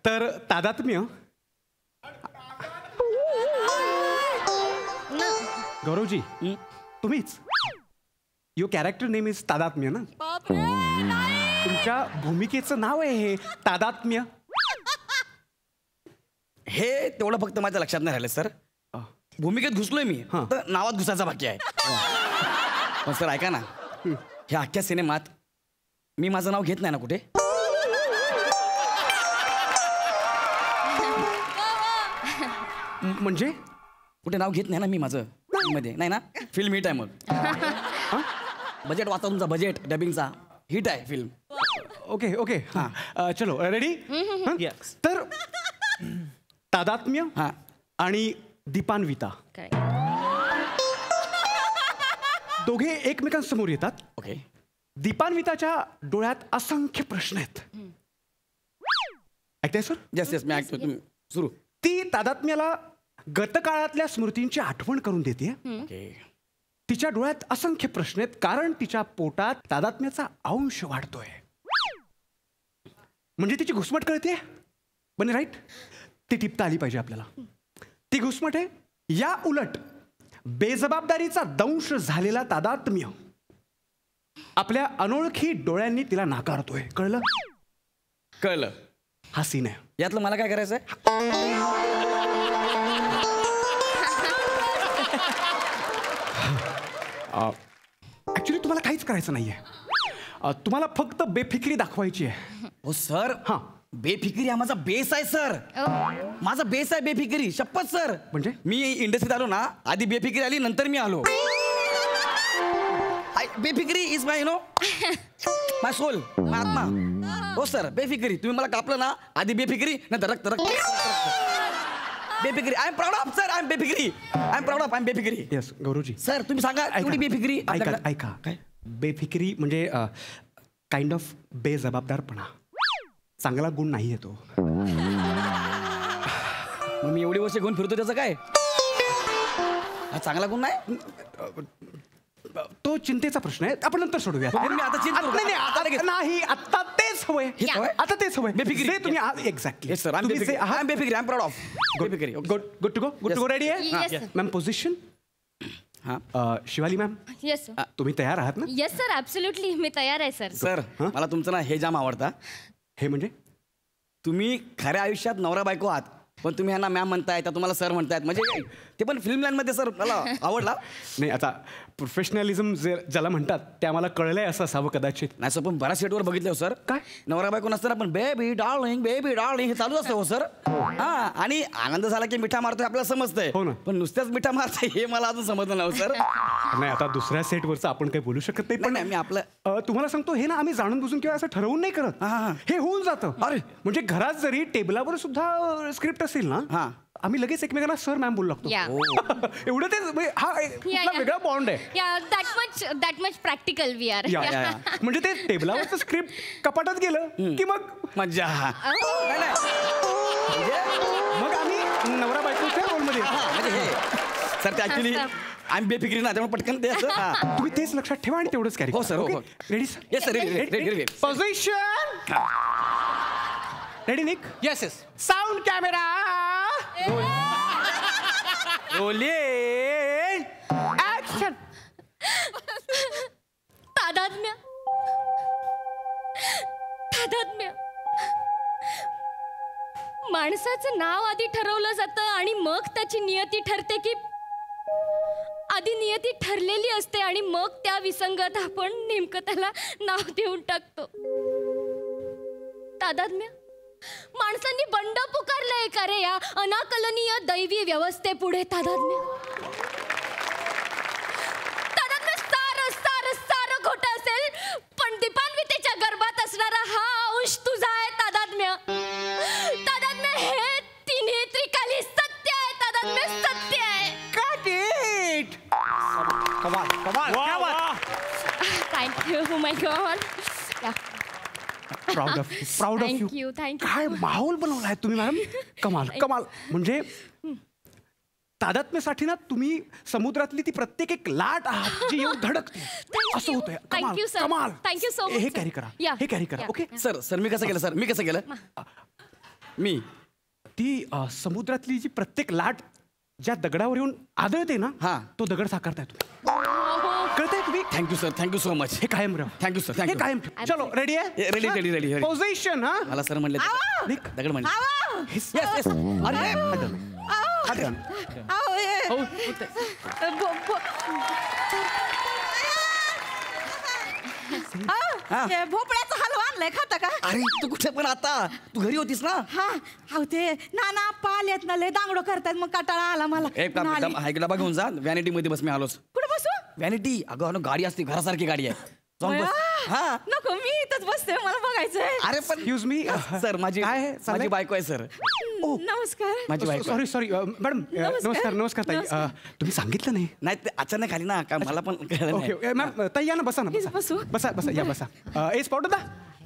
तर तादात्म्य. गौरवजी, तुम्हीच. युअर कॅरेक्टर नेम इज तादात्म्य ना. बापरे, नाही. तुमच्या भूमिकेचं नाव आहे हे तादात्म्य. हे तेवढं फक्त माझ्या लक्षात नाही राहिलं सर. भूमिकेत घुसलोय मी, हां. तर नावात घुसायचा बाकी आहे. पण सर ऐका ना, ह्या अख्ख्या सिनेमात मी माझं नाव घेत नाही ना कुठे? म्हणजे कुठे नाव घेत नाही ना मी माझं मध्ये, नाही ना? फिल्म हिट आहे मग. बजेट वाचा तुमचा, बजेट डबिंगचा हिट आहे फिल्म. ओके ओके हां चलो रेडी. तर तादात्म्य हां. आणि दीपान्विता दोघे एकमेकांसमोर येतात. ओके. दीपान्विताच्या डोळ्यात असंख्य प्रश्न आहेत. ऐकताय सर? येस येस, मी ऐकतो, तुम्ही सुरू. ती तादात्म्याला गतकाळातल्या स्मृतींची आठवण करून देते. ओके. तिच्या डोळ्यात असंख्य प्रश्न आहेत कारण तिच्या पोटात तादात्म्याचा अंश वाढतोय. म्हणजे तिची घुसमट कळते बने, राईट? ती टिपता आली पाहिजे आपल्याला. ती घुसमट आहे. या उलट बेजबाबदारीचा दंश झालेला तादात्म्य आपल्या अनोळखी डोळ्यांनी तिला नाकारतोय. कळलं? कळलं. हा सीन आहे. यातलं मला काय करायचंय? ऍक्च्युली तुम्हाला काहीच करायचं नाहीये. तुम्हाला फक्त बेफिक्री दाखवायची आहे. हो सर. हां. बेफिकिरी हा माझा बेस आहे सर. माझा बेस आहे बेफिकिरी, शपथ सर. म्हणजे? मी इंडस्ट्रीत आलो ना, आधी बेफिकिरी आली, नंतर मी आलो. बेफिकिरी इज माय माय सोल, माय आत्मा. हो सर, बेफिकिरी. तुम्ही मला कापलं ना, आधी बेफिकिरी, नंतर रक्त रक्त. बेफिकिरी. I am proud of sir. I am बेफिकिरी. I am proud of. I am बेफिकिरी. येस गौरवजी. सर तुम्ही सांगा एवढी बेफिकिरी. ऐका ऐका. काय? बेफिकिरी म्हणजे काइंड ऑफ बेजबाबदारपणा. चांगला गुण नाही आहे तो. मग मी एवढी वर्ष घेऊन फिरतो त्याचं काय? हा चांगला गुण नाही. तो चिंतेचा प्रश्न आहे. आपण नंतर सोडूया. मी आता चिंता करू का? नाही, आता लगेच. नाही, आता तेच हवंय. हेच हवंय? आता तेच हवंय. बेफिकिरी. जे तुम्ही exactly. Yes sir. I am बेफिकिरी. आय एम बेफिकिरी. I am proud of. बेफिकिरी. Good to go. Good to go. Ready आहे? Yes, sir. Ma'am position. हां. Shivali ma'am, yes sir. तुम्ही तयार आहात ना? येस सर, ॲब्सोल्युटली मी तयार आहे सर. सर मला तुमचं ना हे जाम आवडता. हे म्हणजे तुम्ही खऱ्या आयुष्यात नवरा बायको आहात, पण तुम्ही ह्यांना मॅम म्हणताय, त्या तुम्हाला सर म्हणतायत, म्हणजे ते पण फिल्म लाईन मध्ये. सर मला आवडला. नाही, आता प्रोफेशनलिझम ज्याला म्हणतात ते आम्हाला कळलंय असं असावं कदाचित. नाही सर, पण बऱ्याच सेटवर बघितलं हो सर. काय? नवरा बायको नसताना पण बेबी डार्लिंग हे चालू असतं हो सर. हा, आणि आनंद झाला की मिठा मारतोय आपल्याला समजतंय. हो ना. पण नुसत्याच मिठा मारतोय हे मला अजून समजलं नाही हो सर. नाही, आता दुसऱ्या सेटवरचं आपण काही बोलू शकत नाही. नाही, मी आपलं तुम्हाला सांगतो, हे ना आम्ही जाणून बुजून किंवा असं ठरवून नाही करत. हे होऊन जातं. अरे. म्हणजे घरात जरी टेबलावर सुद्धा स्क्रिप्ट असेल ना, हां. आम्ही लगेच एकमेकांना सर मॅम बोलू लागतो. Yeah. एवढं ते म्हणजे हा कुठला वेगळा बॉन्ड आहे. Yeah that much practical we are. Yeah, yeah, या. म्हणजे ते टेबलावरचं स्क्रिप्ट कपाटात गेलं की मग मज्जा. नाही, नाही. मग आम्ही नवरा बायकोच्या रोलमध्ये येतो. म्हणजे हे सर, ते ऍक्च्युली आम्ही बेफिकिरी ना, त्यामुळे पटकन ते असं. हां. तुम्ही तेच लक्षात ठेवा आणि तेवढंच कॅरी. हो सर, हो. Ready sir? Yes sir. Ready. Position. Ready Nick? Yes yes. Sound camera rolling action. तादात्म्य. माणसाचं नाव आधी ठरवलं जातं आणि मग त्याची नियती ठरते, की आधी नियती ठरलेली असते आणि मग त्या विसंगत आपण नेमकं त्याला नाव देऊन टाकतो. तादात्म्य. माणसांनी बंड पुकारलंय का रे या अनाकलनीय दैवी व्यवस्थेपुढे? तादात्म्य सारं खोटं असेल, पण दीपान्वितेच्या गर्भात असणारा हा अंश तुझा आहे. तादात्म्य हे तिन्ही त्रिकाली सत्य आहे. तादात्म्य सत्य आहे. Thank you. My God. Proud of you. Thank you. काय माहोल बनवलाय तुम्ही मॅडम. कमाल. म्हणजे तादात्म्यासाठी ना तुम्ही समुद्रातली ती प्रत्येक एक लाट आहात जी येऊन धडकते. असं होतंय. Thank you sir. कमाल. Thank you so much. हे कॅरी करा. हे कॅरी करा. ओके सर मी कसं केलं? मी ती समुद्रातली जी प्रत्येक लाट ज्या दगडावर येऊन आदळते ना, हां. तो दगड साकारताय तुम्ही. Thank you sir, thank you so much. हे कायम राव. थँक्यू सर, हे थँक्यू. कायम ठेव. चलो रेडी आहे? Ready ready ready ready. Position हा. मला सर म्हणले दगड म्हणले. Yes yes. अरे भोपळ्याचा हलवा आणलाय खाता का? अरे तू कुठे पण आता तू घरी होतीस ना. हा अहो ते नाना पाल्यात ना लय दांगडो करतात मग कटाळा आला मला. एक डबा घेऊन जा. व्हॅनिटी मध्ये बस. मी आलोच. कुठे बसू? व्हॅनिटी अगं गाडी असते घरासारखी गाडी आहे. जाऊन बस. हा नको मी इथंच बसते मला बघायचंय. अरे पण एक्सक्यूज मी सर माझी माझी बायको आहे सर. नमस्कार. माझी बायको. सॉरी सॉरी मॅडम नमस्कार नमस्कार ताई. तुम्ही सांगितलं नाही. नाही ते अचानक आली ना का मला पण कळलं नाही. ओके मॅम ताई या ना बसा ना बसू. बसा बसा या बसा. एस पावडर दा.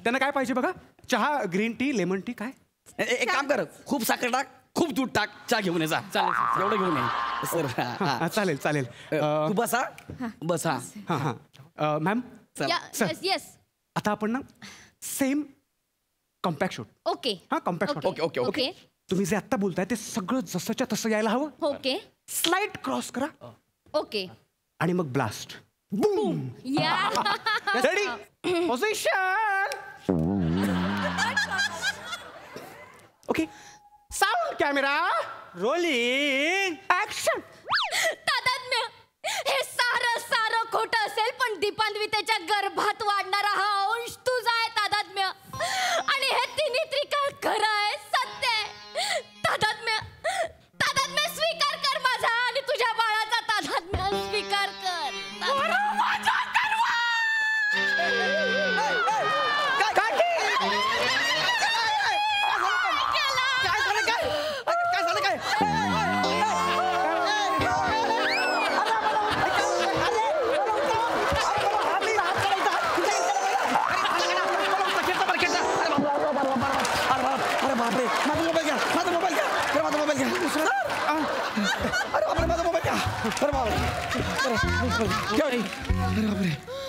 त्यांना काय पाहिजे बघा. चहा ग्रीन टी लेमन टी काय? एक काम कर खूप साखर टाक खूप दूध टाक चहा घेऊन ये जा. चालेल एवढं घेऊन ये सर. चालेल चालेल. तू बसा बस. हा हां हां मॅम सर येस. आता आपण ना सेम कॉम्पॅक्ट शूट. ओके हा compact shoot. Okay okay okay. Okay तुम्ही जे आता बोलताय ते सगळं जसंच्या तसं यायला हवं. ओके स्लाइड क्रॉस करा ओके. आणि मग ब्लास्ट. बूम. या ready position. Okay sound camera rolling action. तादात्म्य हे सारं खोटं असेल पण दीपान्वितेच्या गर्भात वाढणारा हा अंश तुझा आहे तादात्म्य. आणि हे तिन्ही त्रिकाळ खरं आहे सत्य आहे. तादात्म्य तादात्म्य स्वीकार कर माझा आणि तुझ्या बाळाचा तादात्म्य स्वीकार कर. माझा गर्व.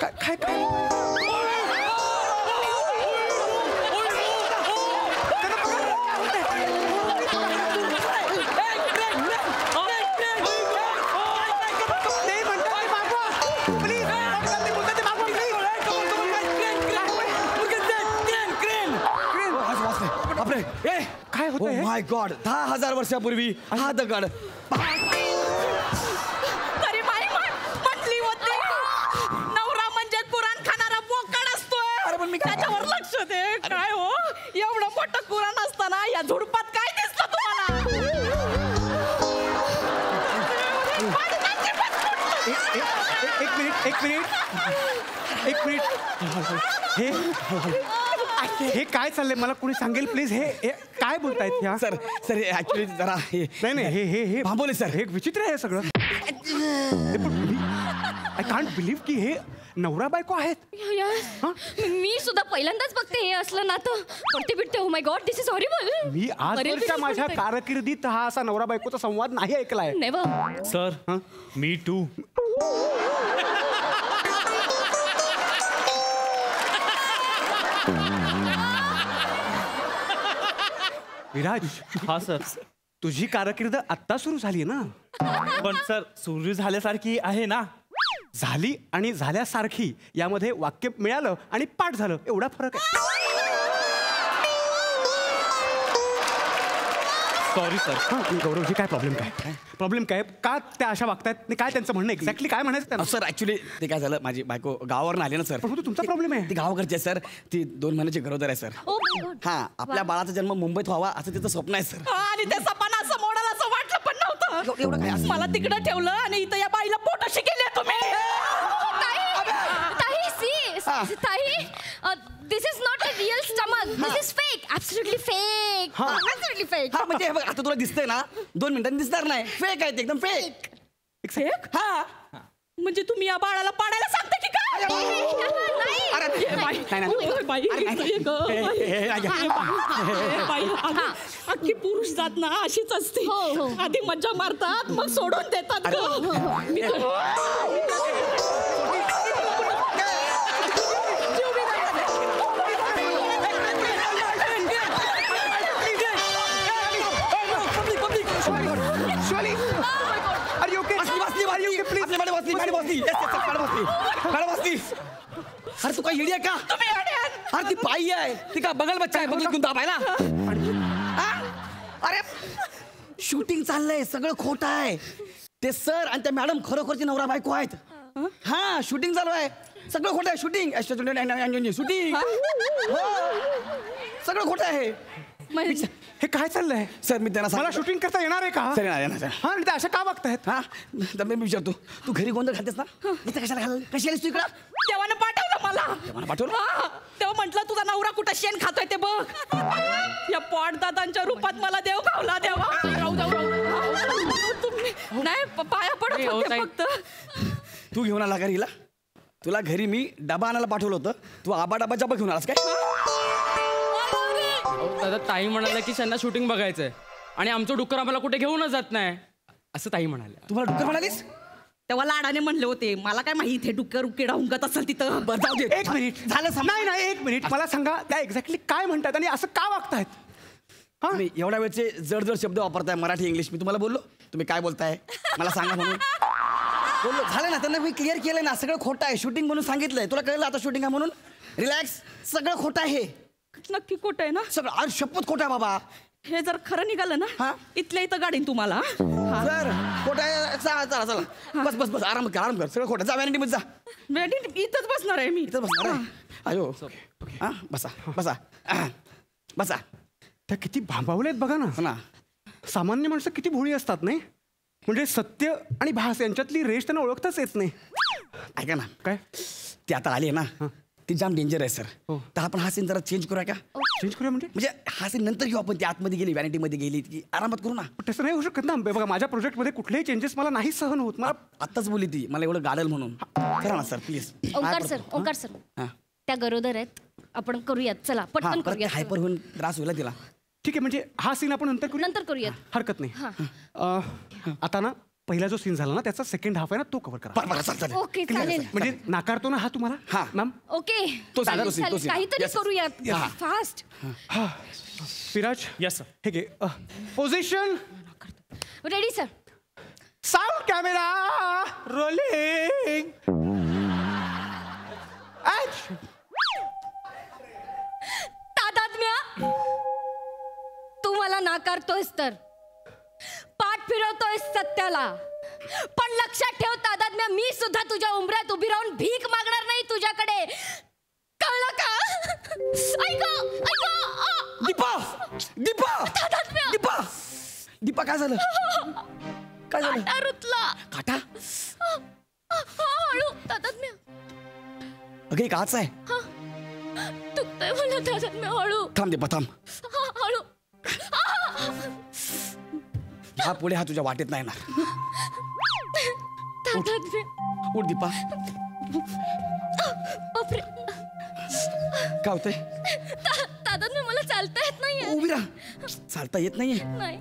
काय काय काय होत आहे? माय गॉड 10,000 वर्षापूर्वी हा दगड. तरी बाई म्हटली होती नवरा म्हणजे कुराण खाणारा बोकड असतोय. अरे पण मी काय- त्याच्यावर लक्ष दे. काय हो एवढं मोठं कुराण असताना या झुडपात काय दिसतं तुम्हाला? एक मिनिट हे काय चाललंय मला कोणी सांगेल प्लीज. हे काय बोलतायत ह्या? सर सर ऍक्च्युली जरा नाही हे थांबवले सर. हे विचित्र आहे सगळं. आय कांट बिलीव्ह की हे नवरा बायको आहेत. मी सुद्धा पहिल्यांदाच बघते हे असलं नातं. पडते बिडते. Oh my God this is horrible. मी आजवरच्या माझ्या कारकिर्दीत हा असा नवरा बायकोचा संवाद नाही ऐकलाय. नेव्हर. सर मी टू. विराज हा सर. तुझी कारकीर्द आत्ता सुरू झाली ना. पण सर सुरू झाल्यासारखी आहे ना. झाली आणि झाल्यासारखी यामध्ये वाक्य मिळालं आणि पाठ झालं एवढा फरक आहे. Sorry sir. गौरवजी काय प्रॉब्लेम काय का त्या अशा वागतायत? काय त्यांचं म्हणणं एक्झॅक्टली काय म्हणायचं त्यांना? सर ऍक्च्युली ते काय झालं माझी बायको गावावरून आली ना सर. पण तो तुमचा प्रॉब्लेम आहे. ती गावाकडची आहे सर. ती 2 महिन्याची गरोदर आहे सर. O my God. हा आपल्या बाळाचा जन्म मुंबईत व्हावा असं तिचं स्वप्न आहे सर. आणि त्या सपाना असं मोडाला असं वाटलं पण नव्हतं. मला तिकडं ठेवलं आणि इथं या बाईला पोटाशी केली तुम्ही. ताई this is not a real stomach. This is fake. Absolutely fake. Absolutely fake. हा म्हणजे हे बघ, आता तुला दिसतंय ना 2 मिनिटांनी दिसणार नाही. फेक आहे ते एकदम फेक. फेक? हा म्हणजे तुम्ही या बाळाला पाडायला सांगता की काय? अरे अख्खी पुरुष जात ना अशीच असते. आधी मज्जा मारतात मग सोडून देतात. Are you okay? बसली. Yes, yes, yes, बसली. ती? अरे तू काय येडी आहे का? अरे ती बाई आहे, ती का बगल बच्चा आहे, बघितलं दाबायला. अरे शूटिंग चाललंय, सगळं खोटं आहे. ते सर आणि त्या मॅडम खरोखरची नवरा बायको आहेत. हा शूटिंग चालू आहे, सगळं खोटं आहे. शूटिंग शूटिंग सगळं खोटं आहे. हे काय चाललंय सर मी त्यांना मला शूटिंग करता येणार आहे का? सर येणार. हा आणि ते अशा का बघतायत? हा तर मी विचारतो, तू घरी गोंधळ घालतेस ना? इथं कशाला घाल? कशी आलीस तू इकडं? देवानं पाठवलं मला. देवानं पाठवलं? हा, तेव्हा म्हटलं तुझा नवरा कुठं शेण खातोय ते बघ. या पॉटदादांच्या रूपात मला देव खावला. देवा तुम्ही नाही पाया पडत होते फक्त. तू घेऊन आला घरीला? तुला घरी मी डबा आणायला पाठवलं होतं, तू आबा डबा जबा घेऊन आलास काय? दादा ताई म्हणाल्या की त्यांना शूटिंग बघायचंय आणि आमचं डुक्कर आम्हाला कुठे घेऊनच जात नाही असं ताई म्हणाल्या. तुम्हाला डुक्कर म्हणालीस? तेव्हा लाडाने म्हणले होते, मला काय माहिती हे डुक्कर किडा हुंकत असेल तिथं. बरं जाऊ दे. एक मिनिट झालं. नाही एक मिनिट, मला सांगा त्या एक्झॅक्टली काय म्हणतात आणि असं का वागतायत? तुम्ही एवढ्या वेळचे जड जड शब्द वापरताय, मराठी इंग्लिश. मी तुम्हाला बोललो तुम्ही काय बोलताय मला सांगा म्हणून बोललो. झालं ना, त्यांना मी क्लिअर केलंय ना, सगळं खोटं आहे. शूटिंग म्हणून सांगितलंय, तुला कळलं आता शूटिंग आहे म्हणून. रिलॅक्स, सगळं खोटं आहे. नक्की खोटं आहे ना? सगळं. अरे शपथ खोटं आहे बाबा. हे जर खरं निघालं ना, इथल्या इथं गाडीन तुम्हाला. सर खोटं आहे. चला चला बस बस बस, आराम कर. सगळं खोटं. जा व्हॅनिटी मध्ये जा. इथंच बसणार आहे मी. इथं बसणार आहे. अयो हा बसा बसा बसा. त्या किती भांबावलेत बघा ना. सामान्य माणसं किती भोळी असतात नाही? म्हणजे सत्य आणि भास यांच्यातली रेष त्यांना ओळखताच येत नाही. ऐका ना, काय ती आता आली आहे ना, ती जाम डेंजर आहे सर. तर आपण हा सीन जरा चेंज करूया का? चेंज करूया म्हणजे हा सीन नंतर घेऊ आपण. ती आतमध्ये गेली, व्हॅनिटीमध्ये गेली, ती आरामात करू ना. तसं नाही होऊ शकत ना. बघा माझ्या प्रोजेक्टमध्ये कुठलेही चेंजेस मला नाही सहन होत. मला आत्ताच बोलली ती मला एवढं गाडल म्हणून. करा ना सर प्लीज. ओंकार सर त्या गरोदर आहेत, आपण करूयात. चला पटकन करूयात. हायपर होऊन त्रास होईल तिला. ठीक आहे, म्हणजे हा सीन आपण नंतर करूयात. हरकत नाही. आता ना पहिला जो सीन झाला ना त्याचा सेकंड हाफ आहे ना, तो कव्हर करा. ओके चालेल. म्हणजे नाकारतो ना हा तुम्हाला? हा मॅम. ओके तो चालेल, scene, तो scene. काहीतरी Yes. करूयात फास्ट. विराज. Yes sir. हे घे position. Ready sir. Sound camera rolling. तादात्म्य, तू मला नाकारतोयस तर पाठ फिरवतोयस सत्याला, पण लक्षात ठेव तादात्म्य, मी सुद्धा तुझ्या उंबऱ्यात उभी राहून भीक मागणार नाही तुझ्याकडे. कळलं का? दीपा दीपा तादात्म्य. दीपा दीपा काय झालं? काय झालं? काटा रुतला. काटा? हळू तादात्म्य. अगं एक आच आहे. दुखतंय मला तादात्म्य. हळू. थांब दीपा थांब. हळू. हा पुढे हा तुझ्या वाटेत नाही येणार. तादात्म्य. उठ दीपा. बापरे. काय होतंय? तादात्म्य मला चालता येत नाहीये. उभी राहा. चालता येत नाहीये. नाही.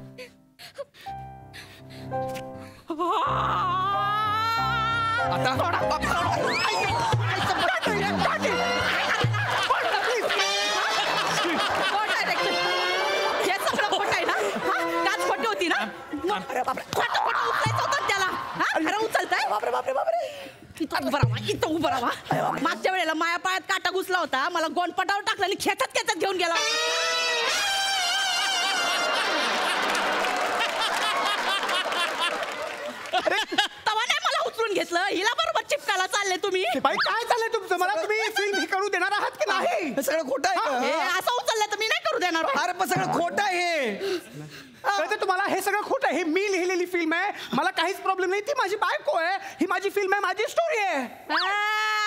हे सगळं खोटं आहे ना? काच खोटी होती ना? खोटं उचलायचं होतं त्याला. खरं उचलताय? इथं उभं राहा, इथं उभं राहा. मागच्या वेळेला माया पायात काटा घुसला होता, मला गोंडपटावर टाकला आणि खेचत घेऊन गेला. तवा नाही मला उचलून घेतलं. हिला बरोबर चिपकायला चालले तुम्ही. बाई काय चाललंय तुमचं? मला तुम्ही फिल्म ही करू देणार आहात की नाही? हे सगळं खोटं आहे. हे असं उचललं तर मी नाही करू देणार. अरे पण सगळं खोटं आहे. कळतं तुम्हाला? हे सगळं खोटं आहे. हे मी लिहिलेली फिल्म आहे. मला काहीच प्रॉब्लेम नाही. ती माझी बायको आहे. ही माझी फिल्म आहे, माझी स्टोरी आहे.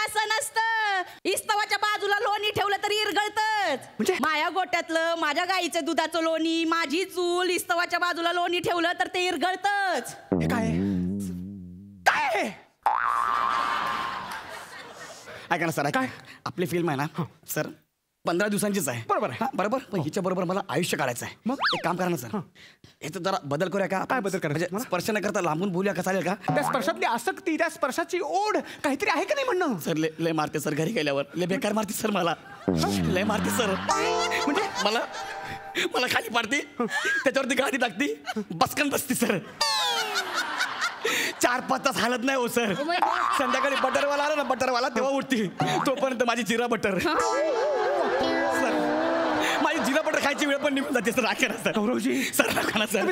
असं नसतं. इस्तवाच्या बाजूला लोणी ठेवलं तरी इरगळतच. म्हणजे? माया गोट्यातलं माझ्या गाईचं दुधाचं लोणी, माझी चूल, इस्तवाच्या बाजूला लोणी ठेवलं तर ते इरगळतच. हे काय आहे? काय आहे? ऐका ना सर, काय आपली फिल्म आहे ना सर 15 दिवसांचीच आहे. बरोबर आहे. बरोबर. पण हिच्या बरोबर मला आयुष्य काढायचं आहे. मग? एक काम करा ना सर, याचं जरा बदल करूया का? काय बदल करायचं? म्हणजे स्पर्श न करता लांबून बोलूया का? चालेल का? त्या स्पर्शातली आसक्ती, त्या स्पर्शाची ओढ काहीतरी आहे का नाही म्हणणं? सर लय मारते सर घरी गेल्यावर. लय बेकार मारते सर मला. लय मारते सर. म्हणजे मला खाली पाडते, त्याच्यावरती गाडी टाकते, बसकन बसते सर. 4-5 तास हालत नाही हो सर. Oh my God. संध्याकाळी बटरवाला आला ना, बटरवाला तेव्हा उठती. तोपर्यंत माझी जिरा बटर सर, माझी जिरा बटर खायची वेळ पण निघून जाते सर. राखा ना सर. गौरवजी सर राखा ना सर.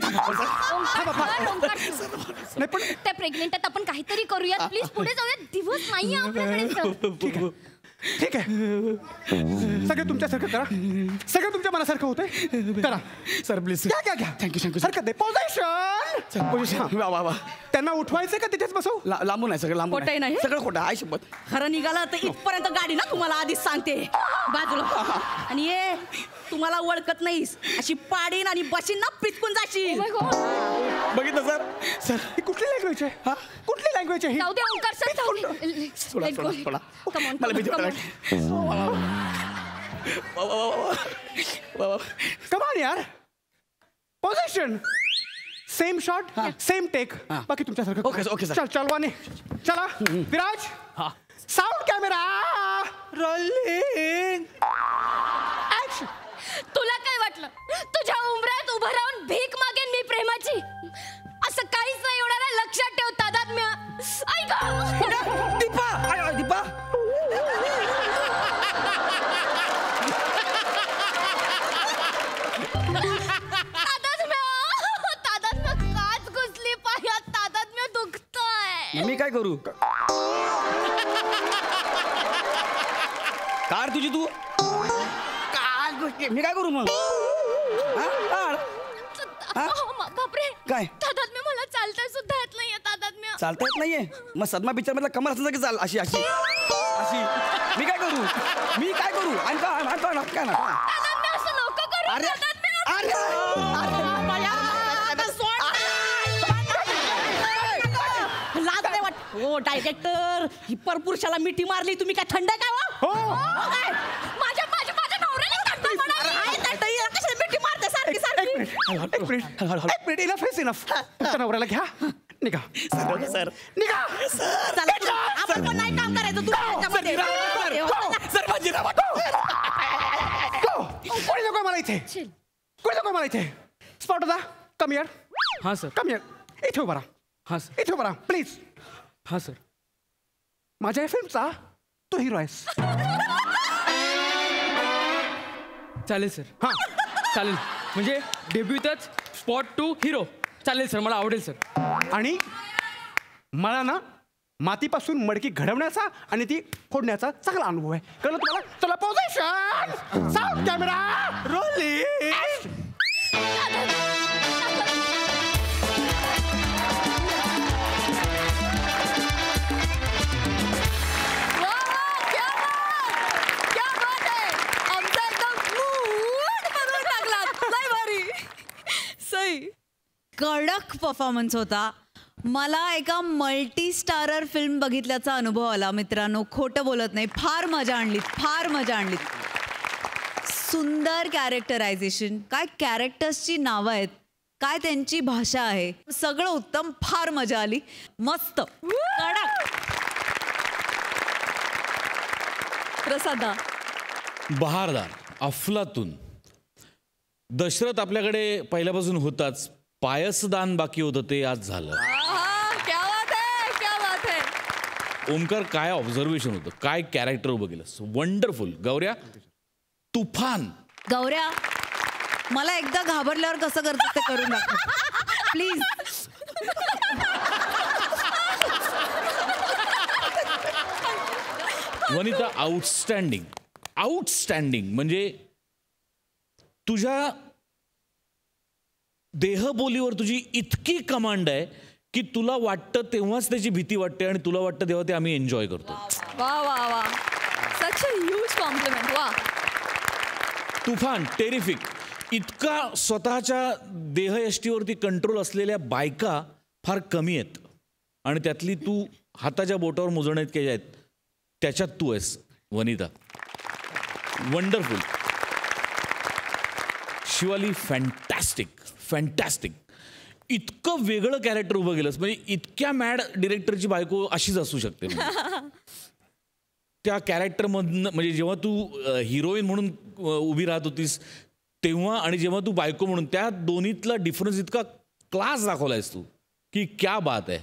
नाही पण त्या प्रेग्नेंट आपण काहीतरी करूयात प्लीज, पुढे जाऊयात. दिवस नाहीये आपल्याकडे. ठीक आहे, सगळं तुमच्यासारखं करा. सगळं तुमच्या मनासारखं होतंय, करा सर प्लीज. घ्या थँक्यू हरकत नाही. पोझिशन. वा वा वा. त्यांना उठवायचं का तिथेच बसव? लांबून आहे सगळं, लांबून खोटं आहे ना हे? सगळं खोटं आहे शपथ. खरं निघालं तर इथपर्यंत गाडी ना तुम्हाला आधीच सांगते बाजूला. आणि ये तुम्हाला ओळखत नाहीस अशी पाडीन आणि बशीन ना पिचकून जाशील. बघितलं सर. सर ही कुठली लँग्वेज आहे? हा, कुठली लँग्वेज आहे ही? जाऊ दे ओंकार सर, जाऊ दे. सोडा Let go. Soda soda. Come on, मला come on, भीती come on. वाटते. वा, वा, वा, वा. वा, वा. कमान यार. Position same shot same take. बाकी तुमच्यासारखं ओके, ओके, सर. चल चलवाने चला. Viraj sound camera rolling action. तुला काय वाटलं तुझ्या उंबऱ्यात उभं राहून भीक मागेन मी प्रेमाची? असं काहीच नाही होणार आहे, लक्षात ठेव तादात्म्य. ऐक दीपा. अरे, दीपा. तादात्म्य काच घुसली पायात. तादात्म्य दुखतंय. मी काय करू? कार तुझी तू काय गोष्टी, मी काय करू मग? बापरे काय? तादात्म्य मला चालता सुद्धा येत नाहीये. तादात्म्य चालता येत नाहीये? मग सदमा पिक्चर मधला कमर असं की चाल अशी अशी अशी. मी काय करू? मी काय करू? काय ना तादात्म्य असं नको करू. अरे तादात्म्य. अरे लाज नाही वाट. हो डायरेक्टर, ही परपुरुषाला मिठी मारली तुम्ही. काय थंड आहे का हो? माझ्या माझ्या माझ्या नवऱ्याला थंड म्हणाली. कशाला मिठी मारते सारखी सारखी? एक मिनिट इनफ इज इनफ. तुमच्या नवऱ्याला घ्या, निघा सर. निघा. चला, आपण पण नाही काम करायचं. तू त्याच्यामध्ये. सर माझी राव. कोणी नको मला इथे, कोणी नको मला इथे. स्पॉट होता. कम हिअर, हां सर. Come here. इथे उभा राहा, हां सर. इथे उभा राहा प्लीज. हां सर. माझ्या फिल्मचा तो हिरो आहेस. चालेल सर. हा, चालेल. म्हणजे डेब्यूतच स्पॉट टू हिरो. चालेल सर, मला आवडेल सर. आणि मला ना मातीपासून मडकी घडवण्याचा आणि ती फोडण्याचा चांगला अनुभव आहे, कळलं तुम्हाला? चला पोझिशन साऊंड कॅमेरा रोलिंग. कडक परफॉर्मन्स होता. मला एका मल्टी स्टारर फिल्म बघितल्याचा अनुभव आला मित्रांनो. खोटं बोलत नाही. फार मजा आणलीत, फार मजा आणलीत. सुंदर कॅरेक्टरायझेशन. काय कॅरेक्टर्सची नावं आहेत, काय त्यांची भाषा आहे, सगळं उत्तम. फार मजा आली. मस्त कडक. प्रसादा. बहारदार, अफलातून. दशरथ आपल्याकडे पहिल्यापासून होताच. पायसदान बाकी होतं ते आज झालं. क्या बात है, क्या बात है. ओमकार, काय ऑब्झर्वेशन होतं, काय कॅरेक्टर उभं केलंस. वंडरफुल. गौऱ्या, तुफान. गौऱ्या, मला एकदा घाबरल्यावर कसं करतात ते करून दाखव प्लीज. वनिता, आउटस्टँडिंग. आउटस्टँडिंग. म्हणजे तुझ्या देहबोलीवर तुझी इतकी कमांड आहे की तुला वाटतं तेव्हाच त्याची भीती वाटते आणि तुला वाटतं तेव्हा ते आम्ही एन्जॉय करतो. वा वा वा, सच अ ह्यूज कॉम्प्लिमेंट. वा, तुफान, टेरिफिक. इतका स्वतःच्या देहयष्टीवरती कंट्रोल असलेल्या बायका फार कमी आहेत आणि त्यातली तू हाताच्या बोटावर मोजण्या इतक्या ज्या आहेत त्याच्यात तू आहेस Vanita. Wonderful. Shivali, fantastic, fantastic. इतकं वेगळं कॅरेक्टर उभं केलंस. म्हणजे इतक्या मॅड डिरेक्टरची बायको अशीच असू शकते. त्या कॅरेक्टरमधनं म्हणजे जेव्हा तू हिरोईन म्हणून उभी राहत होतीस तेव्हा आणि जेव्हा तू बायको म्हणून, त्या दोन्हीतला डिफरन्स इतका क्लास दाखवलायस तू की क्या बात आहे.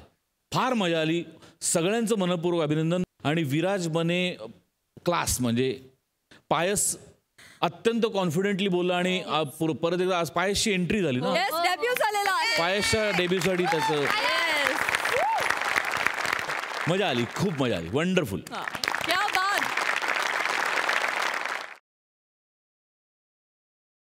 फार मजा आली. सगळ्यांचं मनपूर्वक अभिनंदन. आणि विराज बने क्लास, म्हणजे पायस अत्यंत कॉन्फिडेंटली बोलला. आणि परत एकदा आज पायसची एंट्री झाली ना, येस, डेब्यू झालेला आहे. पायसच्या डेब्यूसाठी त्याचं Yes. मजा आली, खूप मजा आली. वंडरफुल. हा.